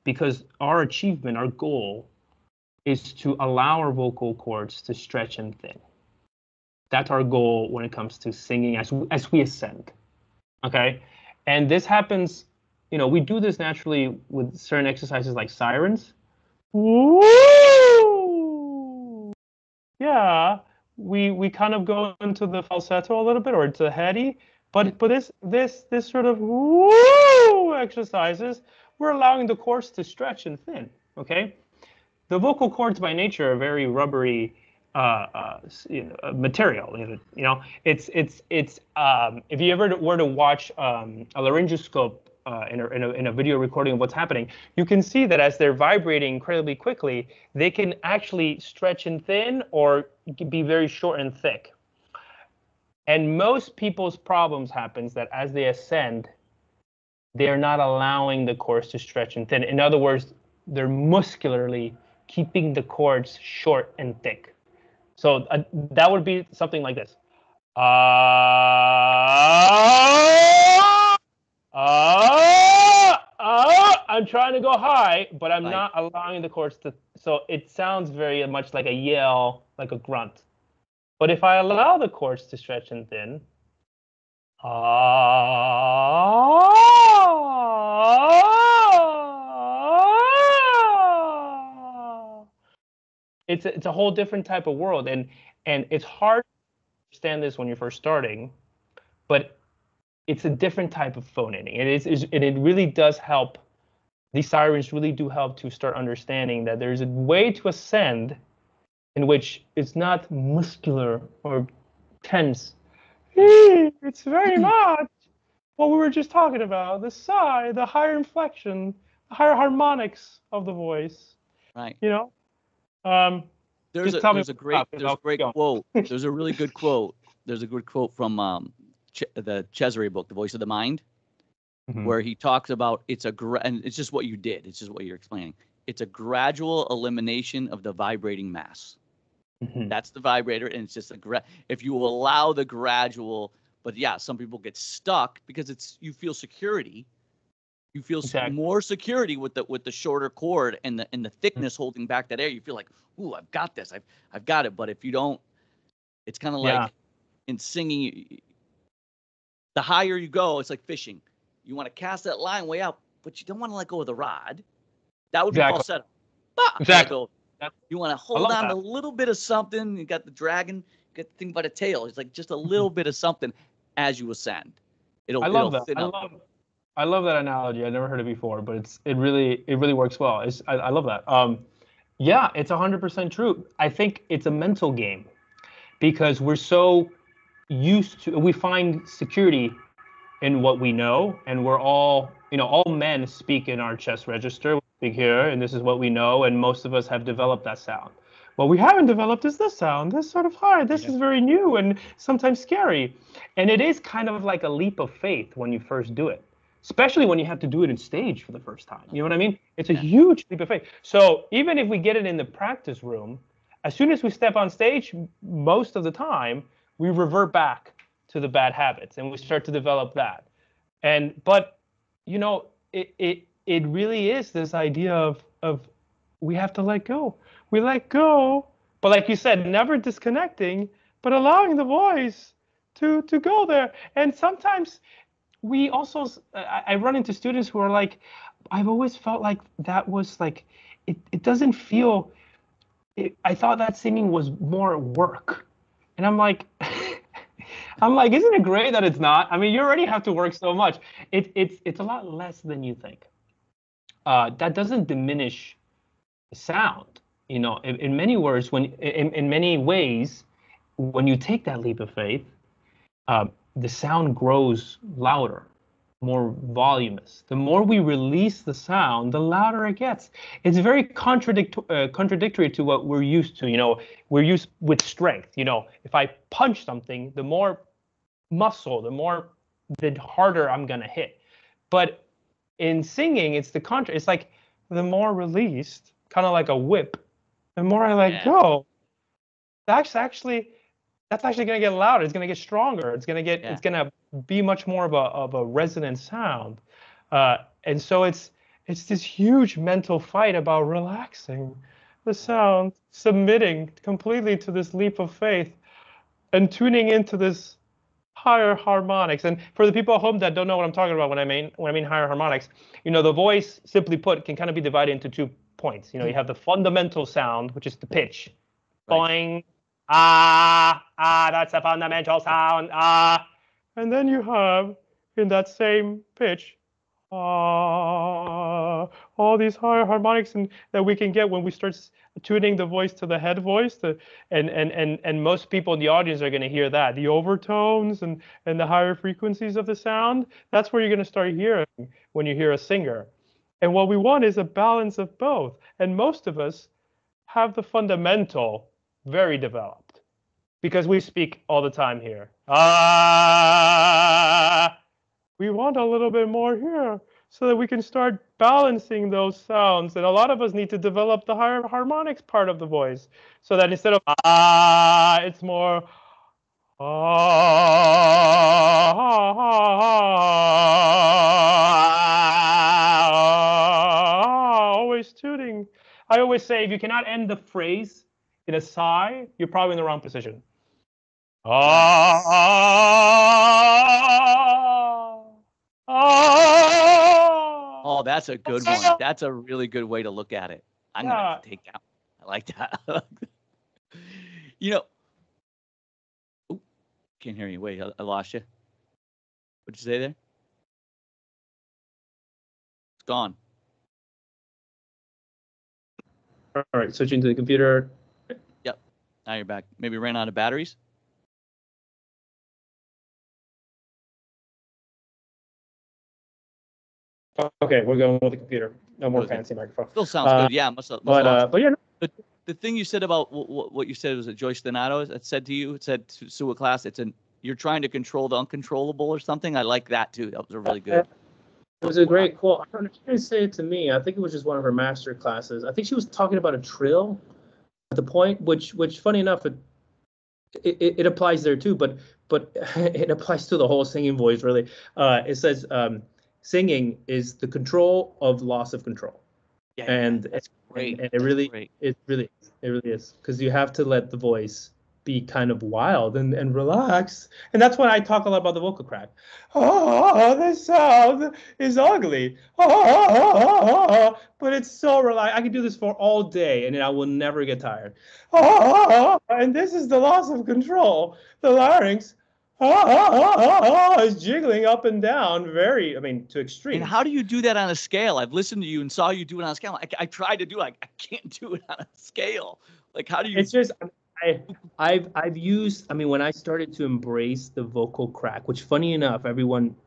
because our achievement, our goal, is to allow our vocal cords to stretch and thin. That's our goal when it comes to singing as we ascend. Okay, and this happens. We do this naturally with certain exercises like sirens. Woo! Yeah, we kind of go into the falsetto a little bit, or into the heady. But this sort of woo exercises, we're allowing the cords to stretch and thin. Okay, the vocal cords by nature are very rubbery material. It's if you ever were to watch a laryngoscope in a video recording of what's happening, you can see that as they're vibrating incredibly quickly, they can actually stretch and thin or be very short and thick. And most people's problems happens that as they ascend, they're not allowing the cords to stretch and thin. In other words, they're muscularly keeping the cords short and thick. So that would be something like this. I'm trying to go high, but I'm not allowing the cords to. So it sounds very much like a yell, like a grunt. But if I allow the cords to stretch and thin, it's a whole different type of world, and it's hard to understand this when you're first starting, but it's a different type of phonating. It really does help. These sirens really do help to start understanding that there's a way to ascend in which it's not muscular or tense. It's very much what we were just talking about, the higher inflection, the higher harmonics of the voice.
Right.
There's
a great quote. There's a really good quote. There's a good quote from the Cesare book, The Voice of the Mind, where he talks about and it's just what you did. It's just what you're explaining. It's a gradual elimination of the vibrating mass. That's the vibrator, and it's just if you allow the gradual. But yeah, some people get stuck because you feel security. You feel more security with the shorter cord and the thickness holding back that air. You feel like, ooh, I've got this. I've got it. But if you don't, it's kind of like in singing. The higher you go, it's like fishing. You want to cast that line way out, but you don't want to let go of the rod. That would be falsetto. Exactly. You want to hold on to a little bit of something. You got the dragon. You got the thing by the tail. It's like just a little bit of something as you ascend.
I love that. I love that analogy. I never heard it before, but it really works well. I love that. Yeah, it's 100% true. I think it's a mental game because we're so used to. We find security in what we know, and we're all men speak in our chest register. We speak here, and this is what we know, and most of us have developed that sound. What we haven't developed is this sound. This sort of high. This is very new and sometimes scary. And it is kind of like a leap of faith when you first do it, especially when you have to do it in stage for the first time. You know what I mean? It's a huge leap of faith. So even if we get it in the practice room, as soon as we step on stage, most of the time, we revert back to the bad habits and we start to develop that. But it really is this idea of we have to let go. We let go, but like you said, never disconnecting, but allowing the voice to go there. And sometimes we also, I run into students who are like, I've always felt like that was like, it doesn't feel, I thought that singing was more work. And I'm like, isn't it great that it's not? I mean, you already have to work so much. It's a lot less than you think. That doesn't diminish the sound. You know, in many words, in many ways, when you take that leap of faith, the sound grows louder, more voluminous. The more we release the sound, the louder it gets. It's very contradictory to what we're used to. You know, we're used with strength. You know, if I punch something, the more muscle, the harder I'm gonna hit. But in singing, it's the contra. It's like the more released, kind of like a whip, the more I let go. That's actually going to get louder. It's going to get stronger. It's going to be much more of a resonant sound. And so it's this huge mental fight about relaxing the sound, submitting completely to this leap of faith, and tuning into this higher harmonics. And for the people at home that don't know what I'm talking about when I mean higher harmonics, you know, the voice, simply put, can kind of be divided into 2 points. You know, you have the fundamental sound, which is the pitch, boing. That's a fundamental sound. And then you have, in that same pitch, all these higher harmonics that we can get when we start tuning the voice to the head voice. And most people in the audience are going to hear that. The overtones and the higher frequencies of the sound, that's where you're going to start hearing when you hear a singer. And what we want is a balance of both. And most of us have the fundamental very developed, because we speak all the time here. We want a little bit more here so that we can start balancing those sounds. And a lot of us need to develop the higher harmonics part of the voice so that instead of it's more always tuning. I always say, if you cannot end the phrase in a sigh, you're probably in the wrong position.
Oh, that's a good one. That's a really good way to look at it. I'm gonna take that. I like that. You know, can't hear you. Wait, I lost you. What'd you say there? It's gone.
All right, switching to the computer.
Yep. Now you're back. Maybe ran out of batteries.
Okay, we're going with the computer. No more fancy microphone.
Still sounds good. Yeah,
but yeah.
The thing you said about what you said was that Joyce Donato had said to you, it said to a class, you're trying to control the uncontrollable or something. I like that too. That was a really good.
It was a great quote. I don't know if she didn't say it to me. I think it was just one of her master classes. I think she was talking about a trill at the point, which funny enough, it applies there too, but it applies to the whole singing voice really. It says singing is the control of loss of control.
Yeah,
and
that's great.
And it really is, because you have to let the voice be kind of wild and relax. And that's when I talk a lot about the vocal crack. This sound is ugly. But it's so relaxed. I can do this for all day and I will never get tired. And this is the loss of control. The larynx is jiggling up and down to extreme.
And how do you do that on a scale? I've listened to you and saw you do it on a scale. I tried to do it. I can't do it on a scale. Like, how do you?
It's just, I've used, when I started to embrace the vocal crack, which funny enough, everyone's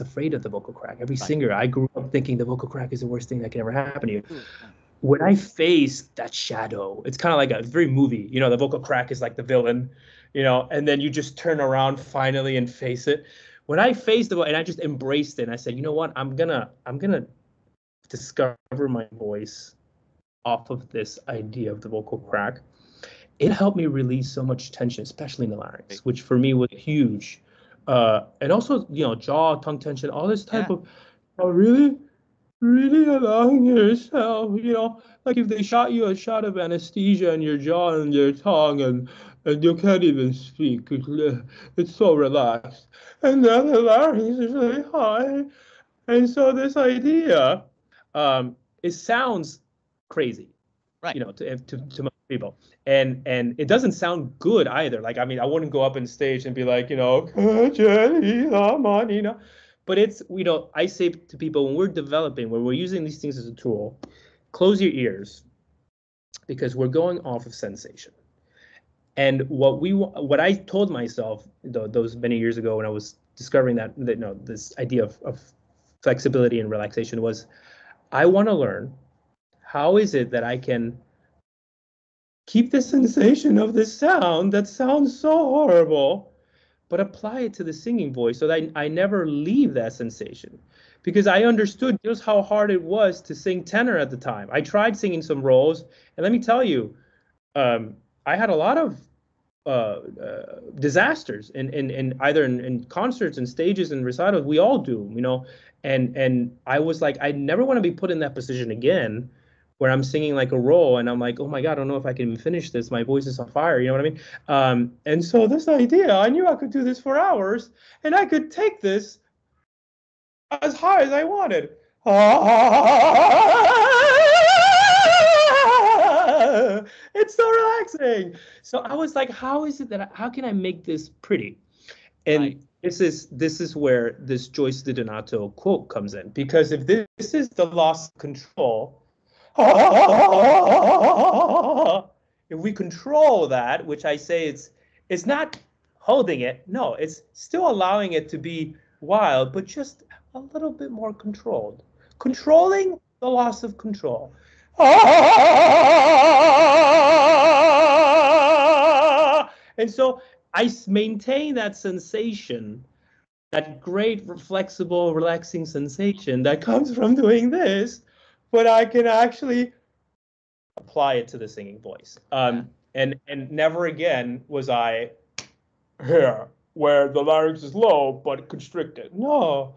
afraid of the vocal crack. Every singer, I grew up thinking the vocal crack is the worst thing that can ever happen to you. When I faced that shadow, it's kind of like it's very movie. The vocal crack is like the villain, and then you just turn around finally and face it. When I faced it and I just embraced it, and I said, you know what, I'm gonna discover my voice off of this idea of the vocal crack. It helped me release so much tension, especially in the larynx, which for me was huge. And also, jaw, tongue tension, all this type of really allowing yourself, like if they shot you a shot of anesthesia in your jaw and your tongue, and
and you can't even speak. It's so relaxed. And then the larynx is really high. And so this idea, it sounds crazy,
Right.
to most people, and it doesn't sound good either. Like, I mean, I wouldn't go up on stage and be like, but it's, I say to people when we're using these things as a tool, close your ears because we're going off of sensation. And what I told myself those many years ago when I was discovering that this idea of flexibility and relaxation was, I want to learn how is it that I can keep the sensation of this sound that sounds so horrible, but apply it to the singing voice so that I never leave that sensation. Because I understood just how hard it was to sing tenor at the time. I tried singing some roles, and let me tell you, I had a lot of disasters in either in concerts and stages and recitals. We all do, and I was like, I never want to be put in that position again where I'm singing like a role and I'm like, oh my God, I don't know if I can even finish this. My voice is on fire. You know what I mean? And so this idea, I knew I could do this for hours and I could take this as high as I wanted. It's so relaxing. So I was like, how can I make this pretty? And
Right.
this is where this Joyce DiDonato quote comes in, because if this is the loss of control, if we control that, which I say it's not holding it, no, it's still allowing it to be wild, but just a little bit more controlled, controlling the loss of control. And so I maintain that sensation, that great, flexible, relaxing sensation that comes from doing this, but I can actually apply it to the singing voice. And never again was I here where the larynx is low but constricted. No.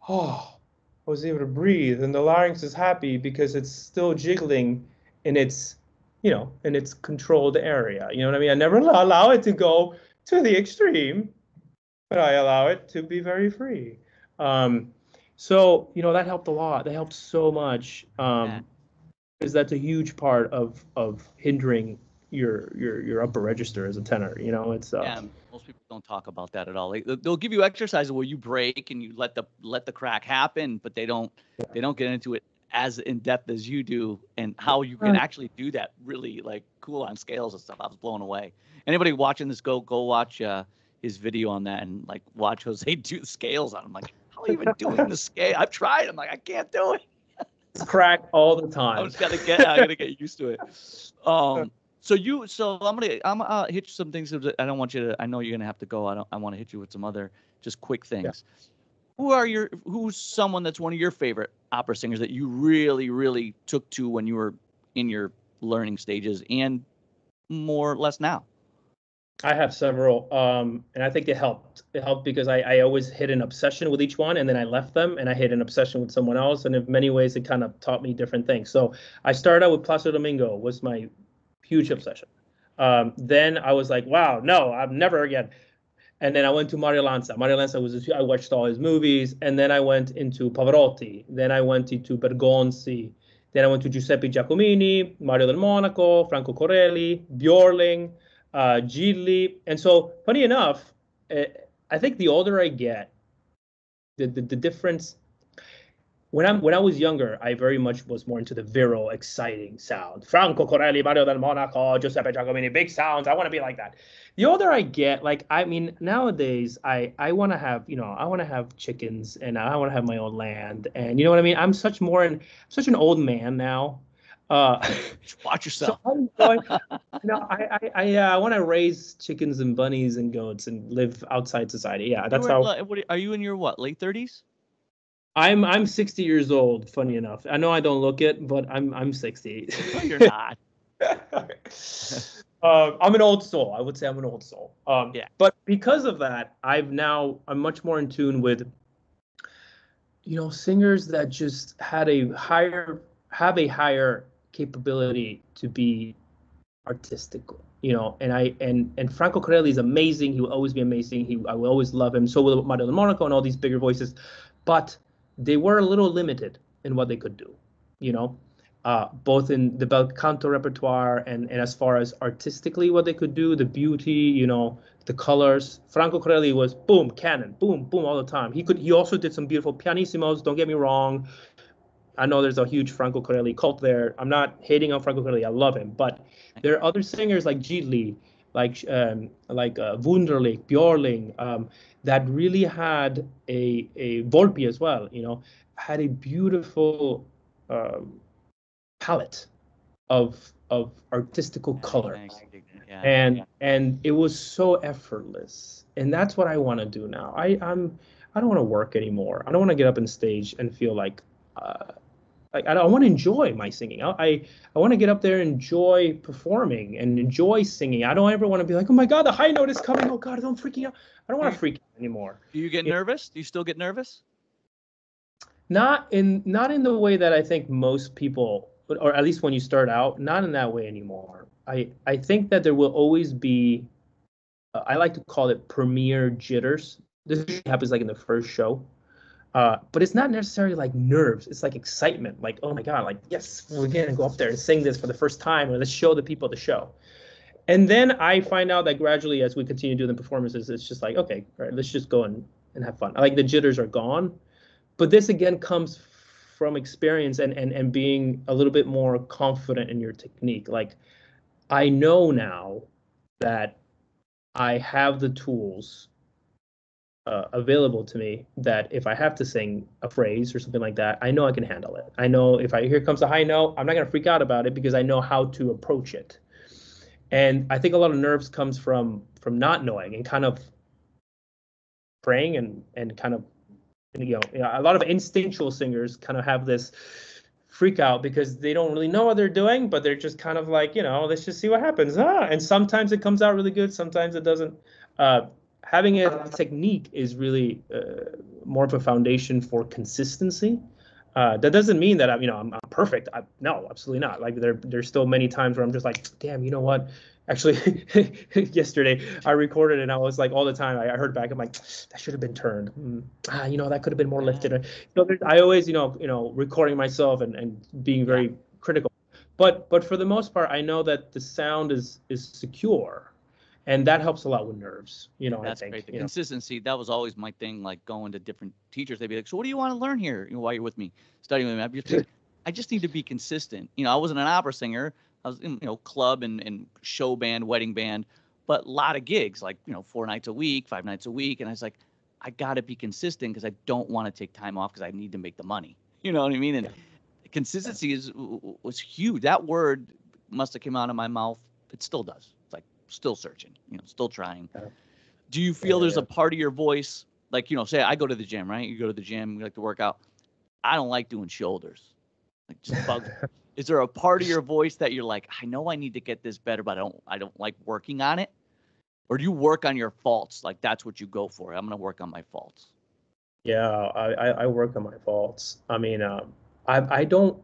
Oh, I was able to breathe, and the larynx is happy because it's still jiggling in its controlled area. You know what I mean? I never allow it to go to the extreme, but I allow it to be very free. So that helped a lot. That helped so much. Because that's a huge part of hindering your upper register as a tenor. It's
Most people don't talk about that at all. They'll give you exercises where you break and you let the crack happen, but they don't get into it as in depth as you do, and how you can actually do that really like cool on scales and stuff. I was blown away. Anybody watching this, go watch his video on that and like watch Jose do the scales on. I'm like, how are you even doing the scale? I've tried. I'm like, I can't do it.
It's crack all the time.
I gotta get used to it. So I'm gonna hit you some things. I don't want you to. I know you're gonna have to go. I want to hit you with some other just quick things. Yeah. Who's someone that's one of your favorite opera singers that you really, really took to when you were in your learning stages and more or less now?
I have several, and I think it helped. It helped because I always hit an obsession with each one, and then I left them, and I hit an obsession with someone else, and in many ways, it kind of taught me different things. So I started out with Placido Domingo, was my huge obsession. Then I was like, wow, no, I'm never again. And then I went to Mario Lanza. Mario Lanza I watched all his movies, and then I went into Pavarotti. Then I went into Bergonzi. Then I went to Giuseppe Giacomini, Mario del Monaco, Franco Corelli, Bjorling, Gigli. And so, funny enough, I think the older I get, the difference. When I was younger, I very much was more into the virile, exciting sound. Franco Corelli, Mario del Monaco, Giuseppe Giacomini, big sounds. I want to be like that. The older I get, nowadays, I want to have chickens, and I want to have my own land, and you know what I mean. I'm such an old man now.
Watch yourself.
So I want to raise chickens and bunnies and goats and live outside society. Yeah, that's how.
Are you in your late 30s?
I'm 60 years old. Funny enough, I know I don't look it, but I'm 60.
No, you're not.
I'm an old soul. I would say I'm an old soul.
Yeah.
But because of that, I'm much more in tune with, singers that just have a higher capability to be artistic, and Franco Corelli is amazing. He will always be amazing. I will always love him. So will Mario Monaco and all these bigger voices, but they were a little limited in what they could do, both in the bel canto repertoire and as far as artistically what they could do, the beauty, the colors. Franco Corelli was boom, canon, boom, boom all the time. He also did some beautiful pianissimos. Don't get me wrong. I know there's a huge Franco Corelli cult there. I'm not hating on Franco Corelli. I love him, but there are other singers like Gidli, like Wunderlich, Björling, that really had a Volpi as well. Had a beautiful palette of artistical colors, and it was so effortless. And that's what I want to do now. I don't want to work anymore. I don't want to get up on stage and feel like I want to enjoy my singing. I want to get up there and enjoy performing and enjoy singing. I don't ever want to be like, oh my God, the high note is coming. Oh God, I'm freaking out. I don't want to freak out anymore.
Do you get nervous? Do you still get nervous?
Not in the way that I think most people, or at least when you start out, not in that way anymore. I think that there will always be, I like to call it premiere jitters. This usually happens like in the first show. But it's not necessarily like nerves. It's like excitement. Like, oh my God, like, yes, we're going to go up there and sing this for the first time, or let's show the people the show. And then I find out that gradually, as we continue doing the performances, it's just like, okay, all right, let's just go and have fun. Like the jitters are gone. But this again comes from experience and being a little bit more confident in your technique. Like, I know now that I have the tools available to me, that if I have to sing a phrase or something like that, I know I can handle it. I know if here comes a high note, I'm not going to freak out about it because I know how to approach it. And I think a lot of nerves comes from not knowing and kind of praying and kind of, a lot of instinctual singers kind of have this freak out because they don't really know what they're doing, but they're just kind of like, let's just see what happens. And sometimes it comes out really good, sometimes it doesn't. Having a technique is really more of a foundation for consistency. That doesn't mean that I'm perfect. No, absolutely not. Like there's still many times where I'm just like, damn, you know what? Actually, yesterday I recorded and I was like, all the time I heard back, I'm like, that should have been turned. That could have been more lifted. So I always, recording myself and being very critical. But for the most part, I know that the sound is secure. And that helps a lot with nerves,
That's
I think.
Great. The consistency, that was always my thing, like going to different teachers. They'd be like, so what do you want to learn here while you're with me, studying with me? I just need to be consistent. I wasn't an opera singer. I was in, club and show band, wedding band, but a lot of gigs, like, 4 nights a week, 5 nights a week. And I was like, I got to be consistent because I don't want to take time off because I need to make the money. You know what I mean? And consistency was huge. That word must have come out of my mouth. It still does. It's like, still searching, still trying. Do you feel there's a part of your voice, like, say I go to the gym, right? You go to the gym, you like to work out. I don't like doing shoulders. Like, just bugs. Is there a part of your voice that you're like, I know I need to get this better, but I don't like working on it? Or do you work on your faults? Like, that's what you go for. I'm going to work on my faults.
Yeah, I work on my faults. I mean, I don't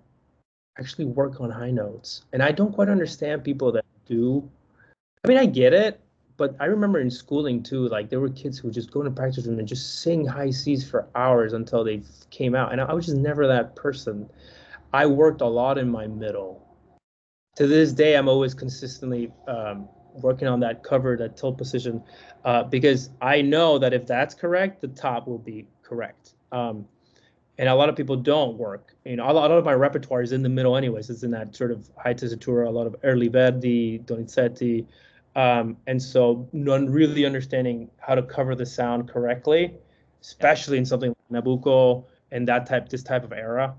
actually work on high notes, and I don't quite understand people that do. I mean, I get it, but I remember in schooling too, like there were kids who would just go in the practice room and just sing high C's for hours until they came out. And I was just never that person. I worked a lot in my middle. To this day, I'm always consistently working on that cover, that tilt position, because I know that if that's correct, the top will be correct. And a lot of people don't work. A lot of my repertoire is in the middle anyways. It's in that sort of high tessitura, a lot of early Verdi, Donizetti. And so not really understanding how to cover the sound correctly, especially in something like Nabucco and this type of era,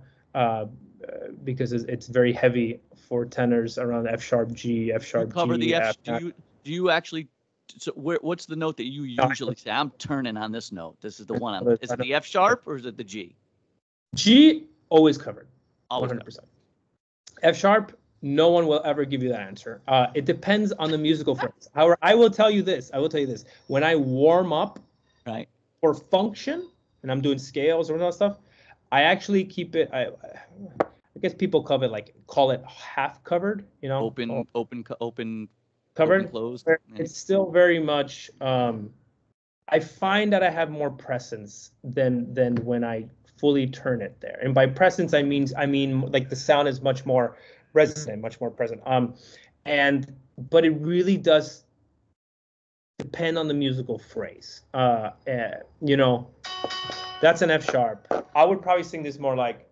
because it's very heavy for tenors around F sharp G, F sharp G.
Cover the F. Do you actually? So what's the note that you usually say? I'm turning on this note. This is the one. Is it the F sharp or is it the G?
G always covered.
Always
100%. Covered. F sharp. No one will ever give you that answer. It depends on the musical phrase. However, I will tell you this. When I warm up for function, and I'm doing scales or all that stuff, I actually keep it. I guess people call it half covered, you know,
Open,
covered.
closed.
It's still very much. I find that I have more presence than when I fully turn it there. And by presence, I mean like the sound is much more resonant, much more present. But it really does depend on the musical phrase. You know, that's an F sharp. I would probably sing this more like,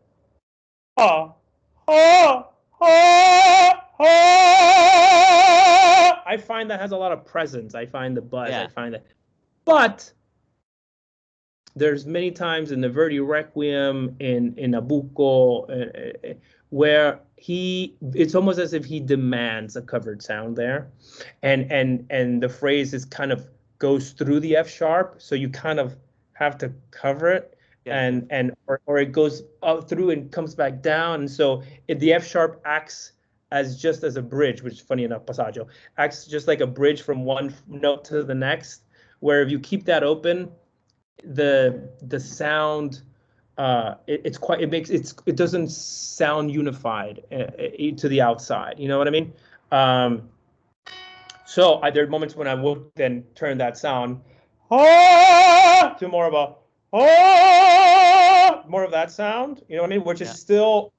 ah, ah, ah, ah. I find that has a lot of presence. I find the buzz.
Yeah.
I find that, but there's many times in the Verdi Requiem, in Nabucco, where it's almost as if he demands a covered sound there, and the phrase is kind of goes through the F sharp, so you kind of have to cover it,
Yeah.
or it goes up through and comes back down, and so the F sharp acts as a bridge, which is funny enough, passaggio acts just like a bridge from one note to the next, where if you keep that open, the sound it doesn't sound unified to the outside, you know what I mean? So there are moments when I would then turn that sound to more of a more of that sound, you know what I mean, which is still,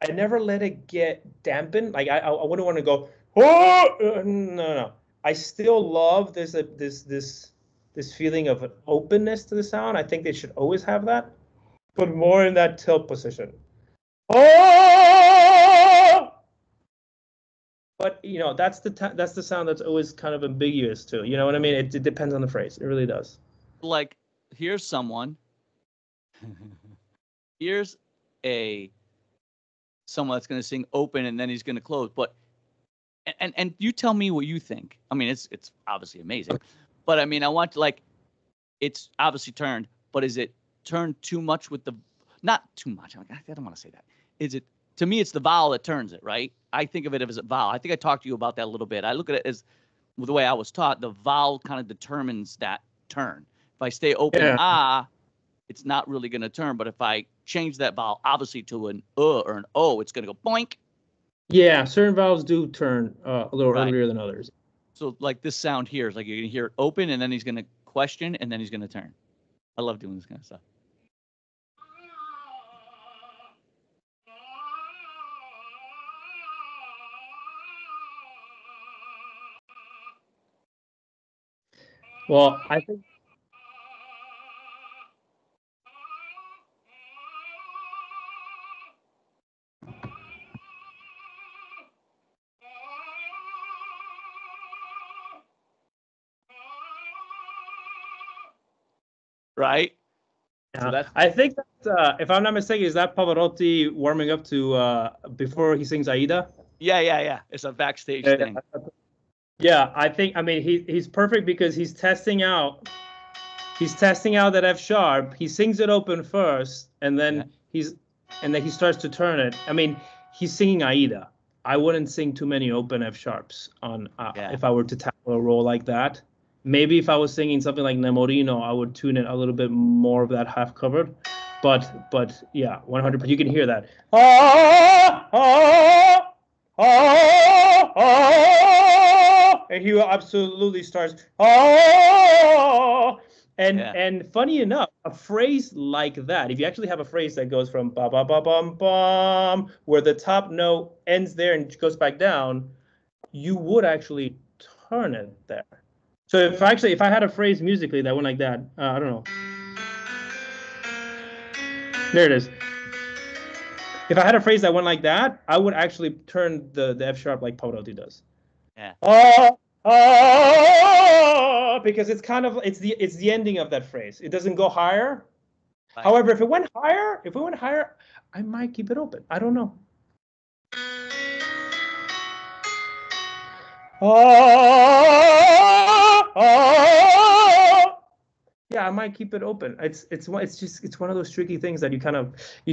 I never let it get dampened. Like I wouldn't want to go no. I still love this feeling of an openness to the sound. I think they should always have that, but more in that tilt position. Oh! But you know, that's the sound that's always kind of ambiguous too. You know what I mean? It depends on the phrase. It really does.
Like, here's someone. Here's someone that's going to sing open and then he's going to close. But and you tell me what you think. I mean, it's obviously amazing. But I mean, I want to, like, it's obviously turned, but is it turned too much with the, not too much. I don't want to say that. Is it, to me, it's the vowel that turns it, right? I think of it as a vowel. I think I talked to you about that a little bit. I look at it as, the way I was taught, the vowel kind of determines that turn. If I stay open, it's not really going to turn. But if I change that vowel, obviously, to an or an o, it's going to go boink.
Yeah, certain vowels do turn a little earlier than others.
So like this sound here is like, you're going to hear it open, and then he's going to question, and then he's going to turn. I love doing this kind of stuff.
Well, I think
right.
So I think that, if I'm not mistaken, is that Pavarotti warming up to before he sings Aida?
Yeah. It's a backstage thing.
Yeah, I mean, he's perfect because he's testing out that F sharp. He sings it open first, and then he starts to turn it. I mean, he's singing Aida. I wouldn't sing too many open F sharps on if I were to tackle a role like that. Maybe if I was singing something like Nemorino, I would tune it a little bit more of that half covered. But yeah, 100%. You can hear that. And he absolutely starts. And funny enough, a phrase like that, if you actually have a phrase that goes from ba ba ba bum bum, where the top note ends there and goes back down, you would actually turn it there. So if I had a phrase musically that went like that, I don't know. There it is. If I had a phrase that went like that, I would actually turn the F sharp like Pavarotti does.
Yeah.
Because it's kind of it's the ending of that phrase. It doesn't go higher.
Right.
However, if it went higher, I might keep it open. I don't know. Yeah, I might keep it open. It's one of those tricky things that you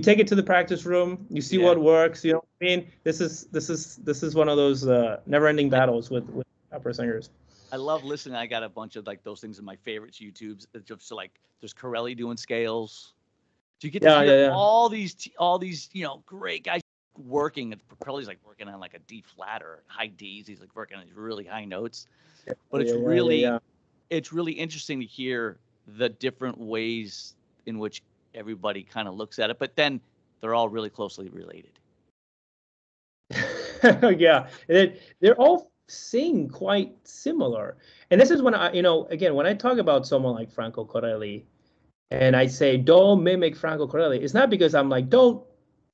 take it to the practice room, you see what works. You know what I mean? This is one of those never-ending battles with opera singers.
I love listening. I got a bunch of like those things in my favorites YouTubes. It's just like there's Corelli doing scales. Do you get to hear all these great guys? working. Corelli's like working on like a D flat or high Ds. He's like working on these really high notes. But it's it's really interesting to hear the different ways in which everybody kind of looks at it. But then they're all really closely related.
Yeah, they're all sing quite similar. And this is when I, again, when I talk about someone like Franco Corelli, and I say don't mimic Franco Corelli, it's not because I'm like don't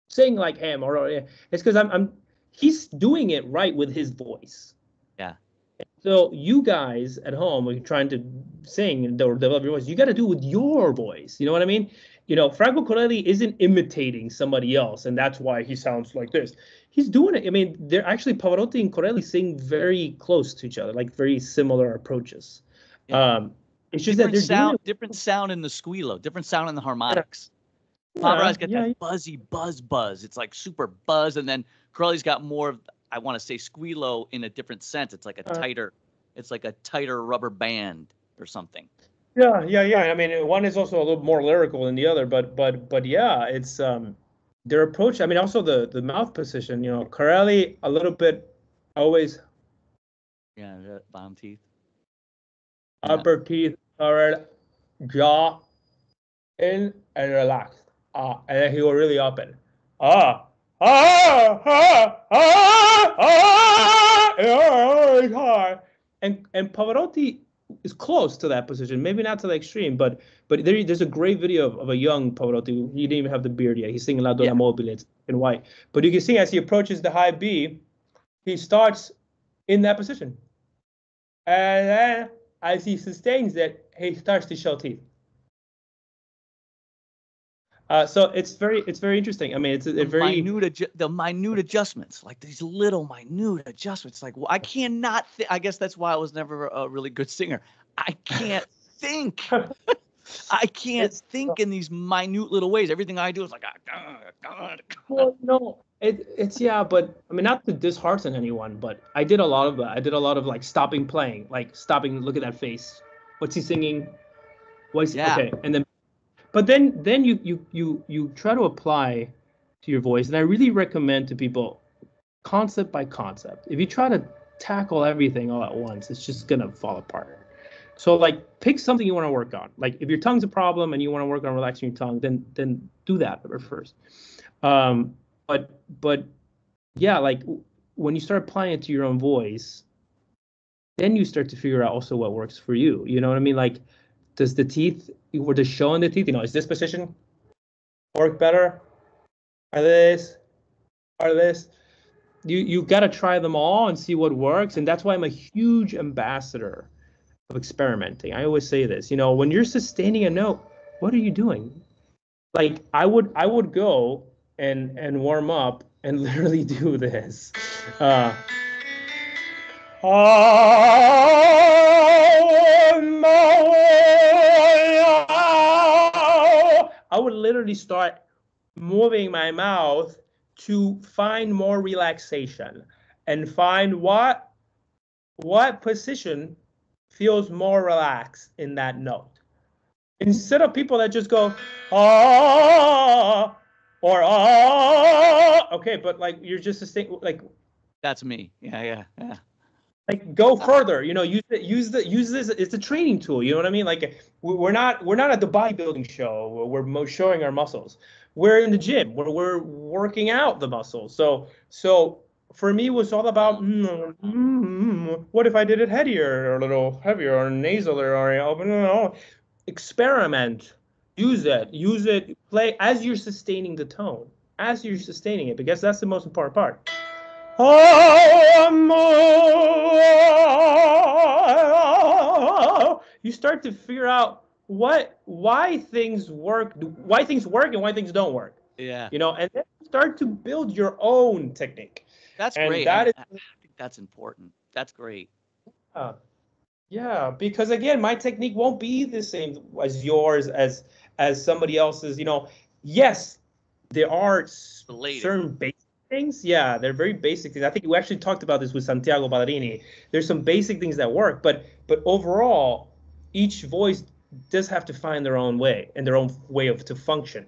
sing like him, or it's because he's doing it right with his voice.
Yeah.
So you guys at home, when you're trying to sing and develop your voice, you got to do it with your voice. You know what I mean? Franco Corelli isn't imitating somebody else, and that's why he sounds like this. He's doing it. I mean, they're actually, Pavarotti and Corelli sing very close to each other, like very similar approaches.
Yeah.
It's just
different
that they're
different sound in the squillo, different sound in the harmonics. Yeah. Pavarotti's got that buzzy buzz. It's like super buzz, and then Corelli's got more of, I want to say, squillo in a different sense. It's like a tighter rubber band or something.
Yeah. I mean, one is also a little more lyrical than the other, but yeah, it's their approach. I mean, also the mouth position. Corelli a little bit always.
Yeah, the bottom teeth.
Upper teeth are jaw in and relaxed. And then he will really open. And Pavarotti is close to that position, maybe not to the extreme, but there's a great video of a young Pavarotti. He didn't even have the beard yet. He's singing La Donna Mobile, it's in white. But you can see as he approaches the high B, he starts in that position. And then as he sustains it, he starts to show teeth. So it's very interesting. I mean, it's a very
minute adjustments, like these little minute adjustments. Like, well, I cannot. I guess that's why I was never a really good singer. I can't think. I can't think in these minute little ways. Everything I do is like,
Well, no, it's but I mean, not to dishearten anyone, but I did a lot of that. I did a lot of like stopping playing, like stopping, look at that face. What's he singing? Okay, and then. But then you try to apply to your voice, and I really recommend to people concept by concept. If you try to tackle everything all at once, it's just gonna fall apart. So like pick something you want to work on. Like if your tongue's a problem and you want to work on relaxing your tongue, then do that first. But yeah, like when you start applying it to your own voice, then you start to figure out also what works for you. You know what I mean? Like, does the teeth, or the show in the teeth, is this position work better? Or this? You got to try them all and see what works. And that's why I'm a huge ambassador of experimenting. I always say this, when you're sustaining a note, what are you doing? Like I would go and warm up and literally do this. I would literally start moving my mouth to find more relaxation and find what position feels more relaxed in that note. Instead of people that just go, or okay, but like you're just like.
That's me. Yeah.
Like go further, use this. It's a training tool. You know what I mean? Like we're not at the bodybuilding show where we're showing our muscles. We're in the gym where we're working out the muscles. So for me, it was all about what if I did it headier or a little heavier or nasal or experiment. Use it. Play as you're sustaining the tone, as you're sustaining it, because that's the most important part. You start to figure out why things work and why things don't work.
Yeah.
And then start to build your own technique.
That's great. I think that's important. That's great.
Yeah, because again, my technique won't be the same as yours, as somebody else's. Yes, there are certain basic things. Yeah, they're very basic things. I think we actually talked about this with Santiago Ballerini. There's some basic things that work, but overall, each voice does have to find their own way and their own way to function.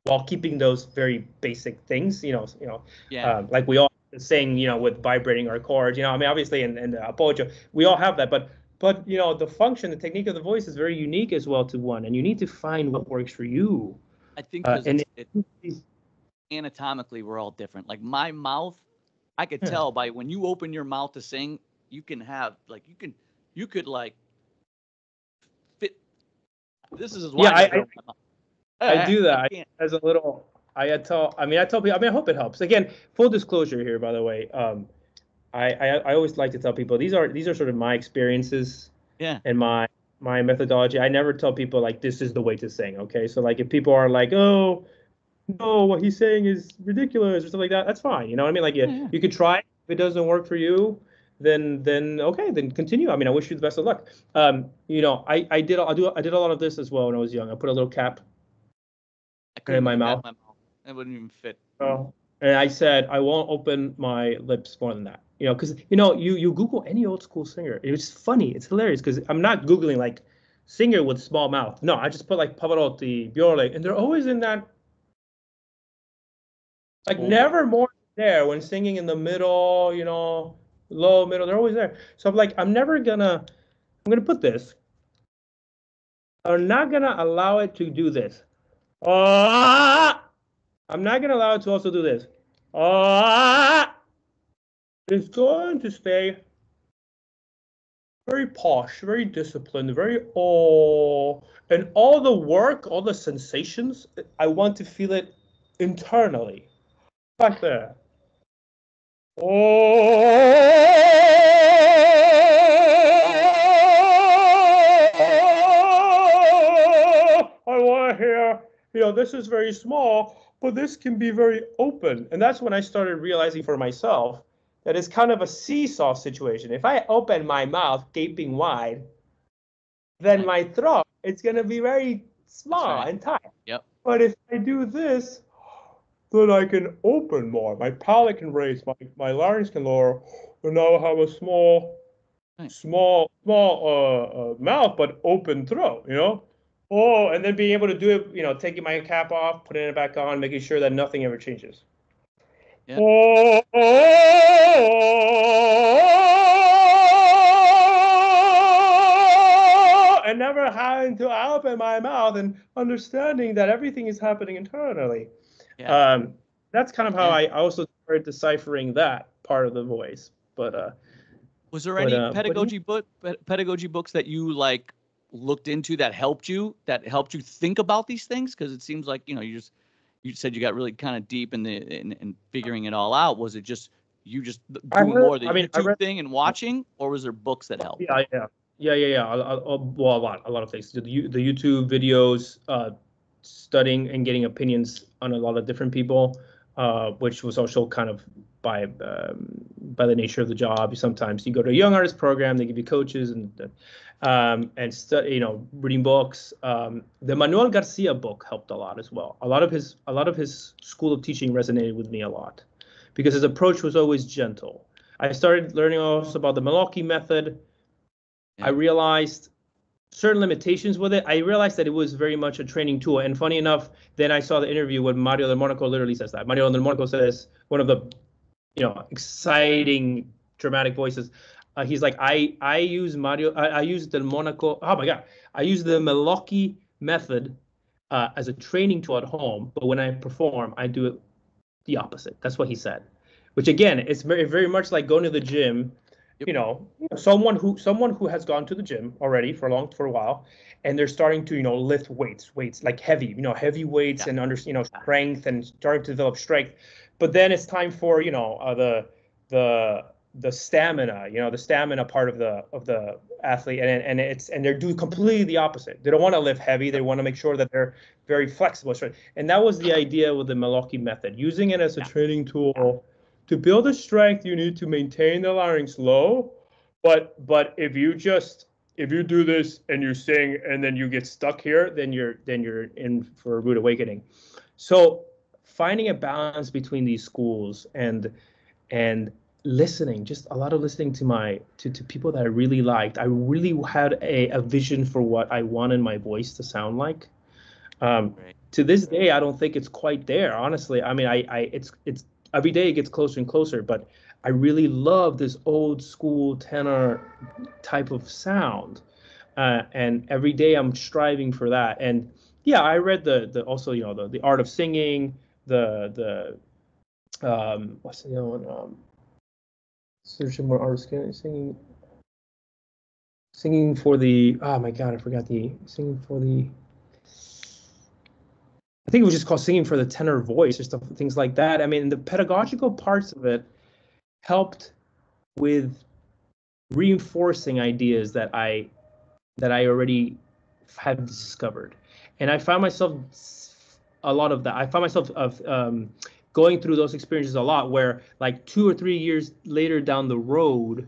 while keeping those very basic things,
Yeah.
like we all sing, with vibrating our chords, I mean, obviously in the appoggio, we all have that, but the function, the technique of the voice is very unique as well to one, and you need to find what works for you.
I think because
And
anatomically we're all different. Like my mouth, I could tell by when you open your mouth to sing, you can have like you could like fit. This is why
I do that as a little. I tell people. I hope it helps. Again, full disclosure here, by the way. I always like to tell people these are sort of my experiences.
Yeah.
And my methodology. I never tell people like this is the way to sing. Okay, so like if people are like, oh no, what he's saying is ridiculous or something like that, that's fine. You know what I mean? Like you could try. If it doesn't work for you, then okay, then continue. I mean, I wish you the best of luck. I did a lot of this as well when I was young. I put a little cap in my mouth.
It wouldn't even fit.
Oh. And I said I won't open my lips more than that. Because you Google any old school singer. It's funny. It's hilarious because I'm not Googling like singer with small mouth. No, I just put like Pavarotti, Bjork, and they're always in that. Like never more there when singing in the middle, low, middle, they're always there. So I'm like, I'm gonna put this. I'm not gonna allow it to do this. I'm not gonna allow it to also do this. It's going to stay very posh, very disciplined, very and all the work, all the sensations, I want to feel it internally. Back there. I want to hear, this is very small, but this can be very open. And that's when I started realizing for myself that it's kind of a seesaw situation. If I open my mouth gaping wide, then my throat, it's going to be very small and tight.
Yep.
But if I do this, then I can open more. My palate can raise, my larynx can lower, and now I have a small mouth, but open throat, and then being able to do it, taking my cap off, putting it back on, making sure that nothing ever changes. Yeah. And never having to open my mouth and understanding that everything is happening internally. Yeah. That's kind of how I also started deciphering that part of the voice. But
was there any pedagogy books that you like looked into that helped you think about these things? Because it seems like you said you got really kind of deep in figuring it all out. Was it just you just doing more the YouTube thing and watching, or was there books that helped?
Yeah. Well, a lot of things. The YouTube videos, studying and getting opinions on a lot of different people, which was also kind of by the nature of the job. Sometimes you go to a young artist program, they give you coaches and study, reading books. The Manuel Garcia book helped a lot as well. A lot of his school of teaching resonated with me a lot because his approach was always gentle. I started learning also about the Milwaukee method. I realized certain limitations with it. I realized that it was very much a training tool. And funny enough, then I saw the interview when Mario Del Monaco literally says that. Mario Del Monaco says, one of the exciting dramatic voices. He's like, I use Del Monaco. Oh my God, I use the Milwaukee method as a training tool at home, but when I perform, I do it the opposite. That's what he said. Which again, it's very, very much like going to the gym. Yep. Someone who has gone to the gym already for a while, and they're starting to lift weights like heavy weights and strength and starting to develop strength, but then it's time for the stamina, the stamina part of the athlete, and they're doing completely the opposite. They don't want to lift heavy. They want to make sure that they're very flexible. And that was the idea with the Milwaukee method, using it as a training tool. To build the strength, you need to maintain the larynx low, but if you do this and you sing and then you get stuck here, then you're in for a rude awakening. So finding a balance between these schools and listening, just a lot of listening to people that I really liked. I really had a vision for what I wanted my voice to sound like. to this day, I don't think it's quite there. Honestly, I mean, it's every day it gets closer and closer. But I really love this old school tenor type of sound, and every day I'm striving for that. And yeah, I read the also the art of singing, the what's the other one? Searching more artists singing for the, oh my god, I forgot the singing for the, I think it was just called singing for the tenor voice or stuff, things like that. I mean, the pedagogical parts of it helped with reinforcing ideas that I already had discovered, and I found myself a lot of that. I found myself going through those experiences a lot, where like 2 or 3 years later down the road,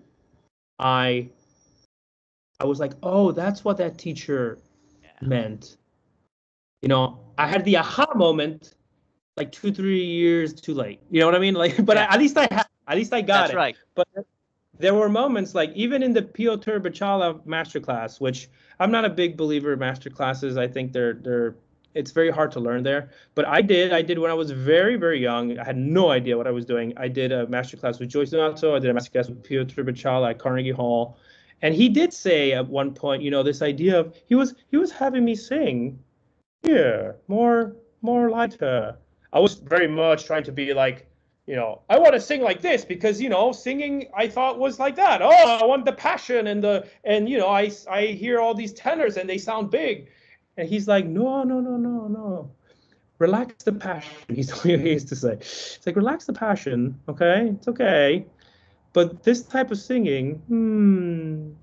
I was like, oh, that's what that teacher meant. I had the aha moment like 2, 3 years too late. You know what I mean? Like, but at least I got
That's
it.
That's right.
But there were moments, like even in the Piotr Bacala masterclass, which I'm not a big believer in masterclasses. I think it's very hard to learn there. But I did when I was very, very young. I had no idea what I was doing. I did a masterclass with Joyce Donato. I did a masterclass with Piotr Bacala at Carnegie Hall. And he did say at one point, this idea of he was having me sing, more lighter. I was very much trying to be like, I want to sing like this because, singing I thought was like that. Oh, I want the passion and I hear all these tenors and they sound big. And he's like, no. Relax the passion. He used to say. It's like, relax the passion, okay? It's okay. But this type of singing,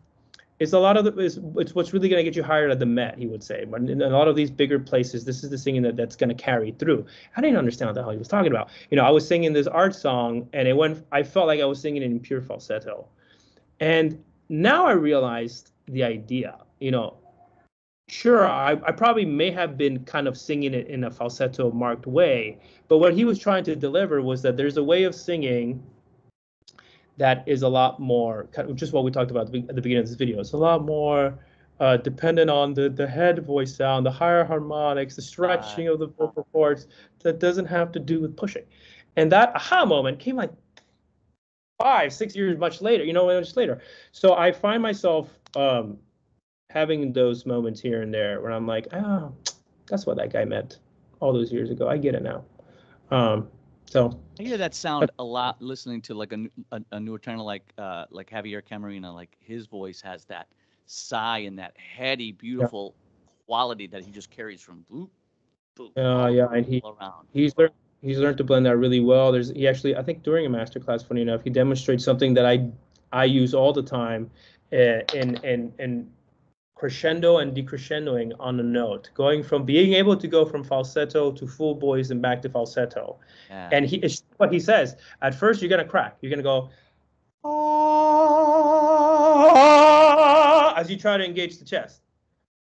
it's a lot of it's what's really going to get you hired at the Met, he would say. But in a lot of these bigger places, this is the singing that's going to carry through. I didn't understand what the hell he was talking about. I was singing this art song, and I felt like I was singing it in pure falsetto. And now I realized the idea. Sure, I probably may have been kind of singing it in a falsetto marked way, but what he was trying to deliver was that there's a way of singing that is a lot more, just what we talked about at the beginning of this video. It's a lot more dependent on the head voice sound, the higher harmonics, the stretching of the vocal cords, that doesn't have to do with pushing. And that aha moment came like 5, 6 years much later, much later. So I find myself having those moments here and there where I'm like, oh, that's what that guy meant all those years ago. I get it now. So
I hear that sound a lot listening to like a newer tenor like Javier Camarena. Like his voice has that sigh and that heady, beautiful quality that he just carries from boop, boop,
and
all around.
He's learned to blend that really well. He actually, I think during a masterclass, funny enough, he demonstrates something that I use all the time in crescendo and decrescendoing on a note, going from being able to go from falsetto to full voice and back to falsetto. Yeah. And it's what he says. At first, you're gonna crack. You're gonna go as you try to engage the chest,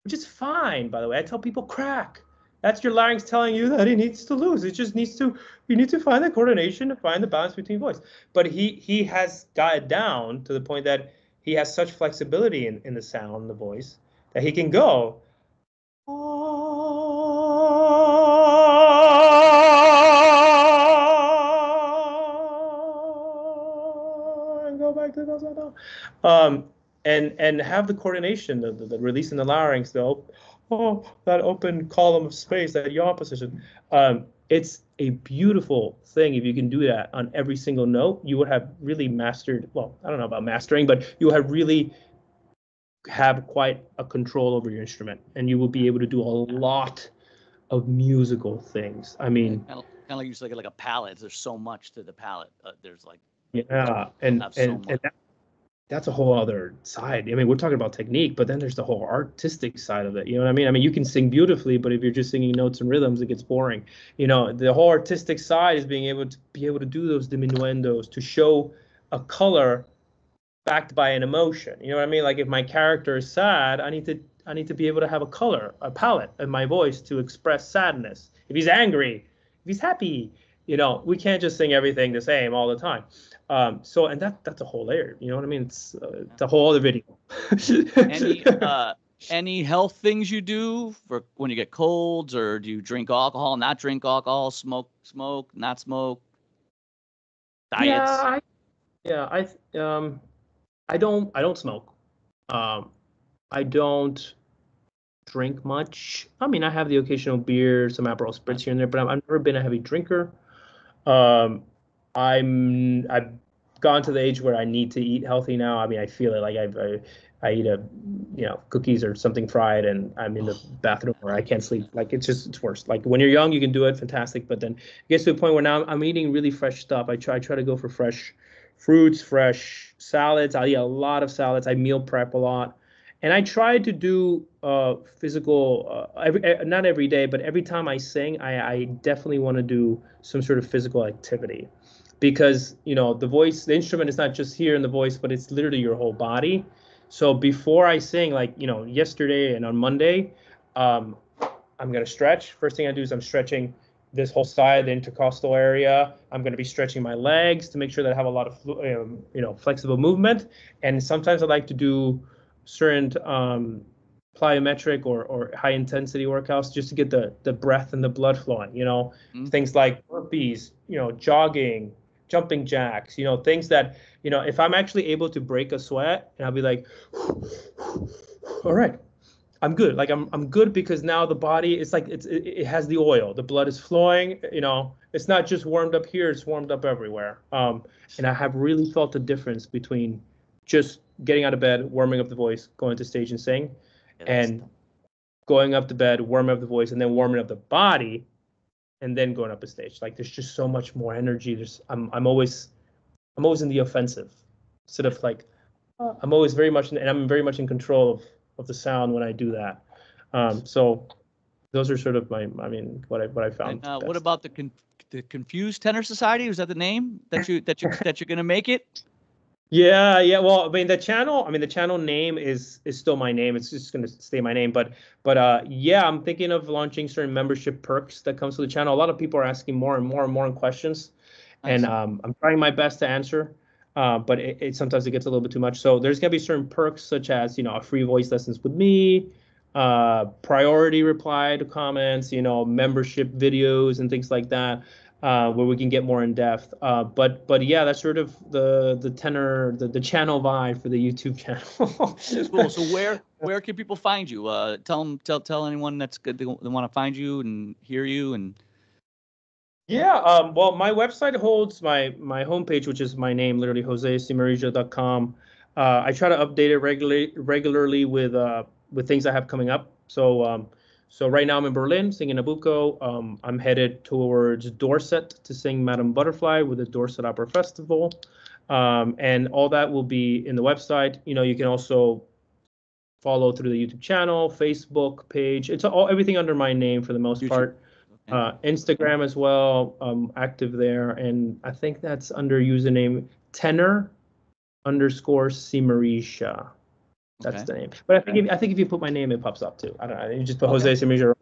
which is fine, by the way. I tell people crack. That's your larynx telling you that it needs to lose. It just needs to. You need to find the coordination to find the balance between voice. But he has got it down to the point that he has such flexibility in the sound, the voice, that he can go and go back to the and have the coordination, the release in the larynx, that open column of space, that yaw position. It's a beautiful thing if you can do that on every single note. You would have really mastered, well, I don't know about mastering, but you have really have quite a control over your instrument, and you will be able to do a lot of musical things. I mean,
kind of like you say, like a palette. There's so much to the palette. There's like
that's a whole other side. I mean, we're talking about technique, but then there's the whole artistic side of it. You know what I mean? I mean, you can sing beautifully, but if you're just singing notes and rhythms, it gets boring. The whole artistic side is being able to do those diminuendos, to show a color backed by an emotion. You know what I mean? Like if my character is sad, I need to be able to have a color, a palette in my voice to express sadness. If he's angry, if he's happy, we can't just sing everything the same all the time. And that's a whole layer. You know what I mean? It's a whole other video.
Any Any health things you do for when you get colds, or do you drink alcohol, not drink alcohol, smoke, not smoke, diets?
I don't smoke. I don't drink much. I mean, I have the occasional beer, some Aperol spritz here and there, but I've never been a heavy drinker. I've gone to the age where I need to eat healthy now. I mean, I feel it. Like I eat cookies or something fried, and I'm in the bathroom or I can't sleep. Like it's worse. Like when you're young, you can do it, fantastic. But then it gets to a point where now I'm eating really fresh stuff. I try to go for fresh fruits, fresh salads. I eat a lot of salads. I meal prep a lot. And I try to do physical not every day, but every time I sing, I definitely want to do some sort of physical activity, because the instrument is not just here in the voice, but it's literally your whole body. So before I sing, like yesterday and on Monday, I'm gonna stretch. First thing I do is I'm stretching this whole side, the intercostal area. I'm going to be stretching my legs to make sure that I have a lot of flexible movement. And sometimes I like to do certain plyometric or high intensity workouts just to get the breath and the blood flowing. Things like burpees, jogging, jumping jacks, things that if I'm actually able to break a sweat, and I'll be like, all right, I'm good. Like I'm good, because now the body is like it has the oil. The blood is flowing. It's not just warmed up here; it's warmed up everywhere. And I have really felt the difference between just getting out of bed, warming up the voice, going to stage and sing, and going up to bed, warming up the voice, and then warming up the body, and then going up the stage. Like there's just so much more energy. I'm always in the offensive, instead of like I'm always very much, and I'm very much in control of the sound when I do that. So those are sort of what I found.
And what about the Confused Tenor Society? Was that the name that you're going to make it?
Yeah. Well, the channel name is still my name. It's just going to stay my name. But yeah, I'm thinking of launching certain membership perks that comes to the channel. A lot of people are asking more and more questions, nice. And I'm trying my best to answer. But it sometimes it gets a little bit too much. So there's gonna be certain perks, such as free voice lessons with me, priority reply to comments, membership videos and things like that, where we can get more in depth. But yeah, that's sort of the tenor, the channel vibe for the YouTube channel.
Cool. So where can people find you? Tell anyone that's good they want to find you and hear you and.
Yeah, well, my website holds my homepage, which is my name, literally josesimerilla.com. I try to update it regularly with things I have coming up. So right now I'm in Berlin singing Nabucco. I'm headed towards Dorset to sing Madame Butterfly with the Dorset Opera Festival, and all that will be in the website. You can also follow through the YouTube channel, Facebook page. It's everything under my name for the most part. Instagram as well, active there, and I think that's under username Tenor _ Simerilla. That's the name. But I think if you put my name, it pops up too. I don't know. You just put Jose Simerilla,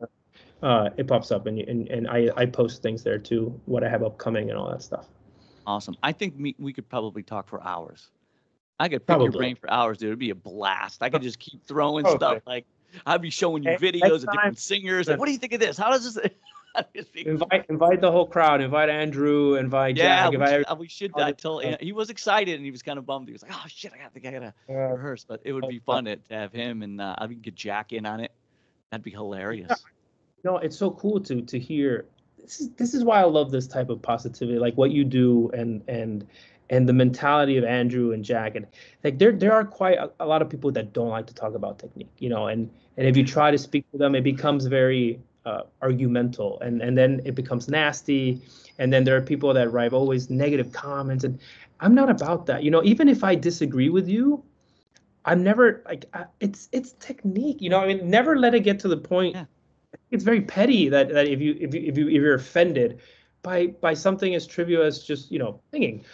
it pops up, and I post things there too, what I have upcoming and all that stuff.
Awesome. I think we could probably talk for hours. I could pick your brain for hours, dude. It'd be a blast. I could just keep throwing stuff. Like I'd be showing you videos of different singers. Like, what do you think of this? How does this?
Invite the whole crowd. Invite Andrew. Invite Jack.
We should. I told he was excited and he was kind of bummed. He was like, "Oh shit, I gotta rehearse." But it would be fun to have him, and I could get Jack in on it. That'd be hilarious.
No, it's so cool to hear. This is why I love this type of positivity, like what you do, and the mentality of Andrew and Jack, and like there are quite a lot of people that don't like to talk about technique, and if you try to speak to them, it becomes very argumental, and then it becomes nasty, and then there are people that write always negative comments, and I'm not about that. Even if I disagree with you, I'm never like it's technique. Never let it get to the point. Yeah. It's very petty that if you're offended by something as trivial as just singing.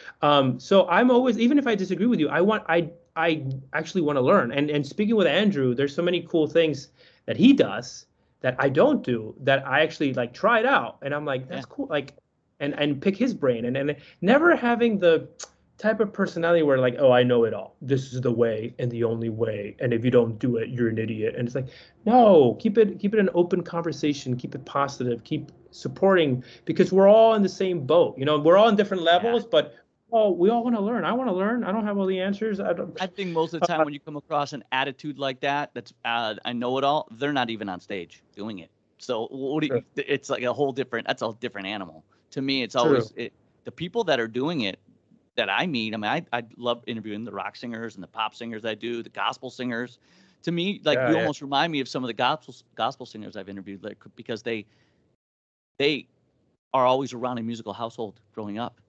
So I'm always, even if I disagree with you, I actually want to learn. And speaking with Andrew, there's so many cool things that he does that I don't do, that I actually like tried out, and I'm like, that's cool, like, and pick his brain, and never having the type of personality where like, oh, I know it all. This is the way and the only way. And if you don't do it, you're an idiot. And it's like, no, keep it an open conversation, keep it positive, keep supporting, because we're all in the same boat. You know, we're all in different levels, but we all want to learn. I want to learn. I don't have all the answers.
I think most of the time when you come across an attitude like that, that's I know it all, they're not even on stage doing it. So what do you, it's like that's a different animal. To me, it's always the people that are doing it that I meet. I mean, I love interviewing the rock singers and the pop singers I do, the gospel singers. To me, like you almost remind me of some of the gospel singers I've interviewed, like, because they are always around a musical household growing up.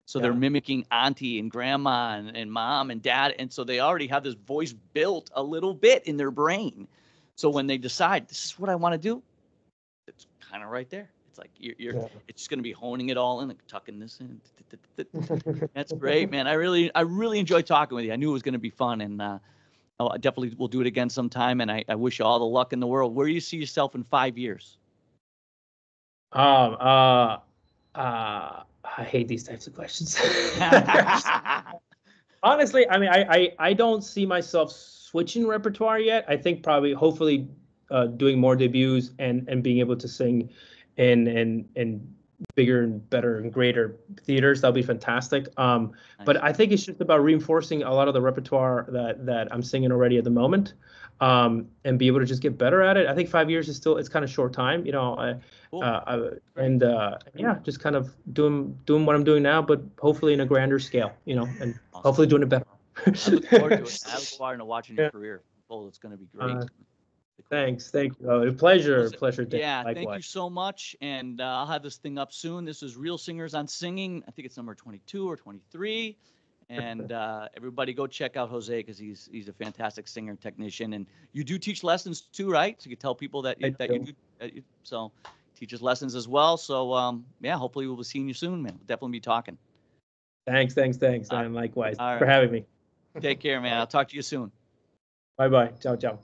So they're mimicking auntie and grandma and mom and dad. And so they already have this voice built a little bit in their brain. So when they decide this is what I want to do, it's kind of right there. It's like it's just going to be honing it all in, like tucking this in. That's great, man. I really enjoyed talking with you. I knew it was going to be fun, and I definitely will do it again sometime. And I wish you all the luck in the world. Where do you see yourself in 5 years?
I hate these types of questions. Honestly, I mean, I don't see myself switching repertoire yet. I think probably, hopefully, doing more debuts and being able to sing in bigger and better and greater theaters. That'll be fantastic. Nice. But I think it's just about reinforcing a lot of the repertoire that I'm singing already at the moment, and be able to just get better at it. I think 5 years is still, it's kind of short time, you know. Just kind of doing what I'm doing now, but hopefully in a grander scale, you know, and hopefully doing it better.
I look forward to it. I look forward to watching your career. Oh, it's going to be great.
Thanks. Thank you. Pleasure.
Yeah, likewise. Thank you so much. And I'll have this thing up soon. This is Real Singers on Singing. I think it's number 22 or 23. And everybody go check out Jose, because he's a fantastic singer and technician. And you do teach lessons too, right? So you can tell people that you do. So teaches lessons as well. So hopefully we'll be seeing you soon, man. We'll definitely be talking.
Thanks. And likewise for having me.
Take care, man. I'll talk to you soon.
Bye. Ciao.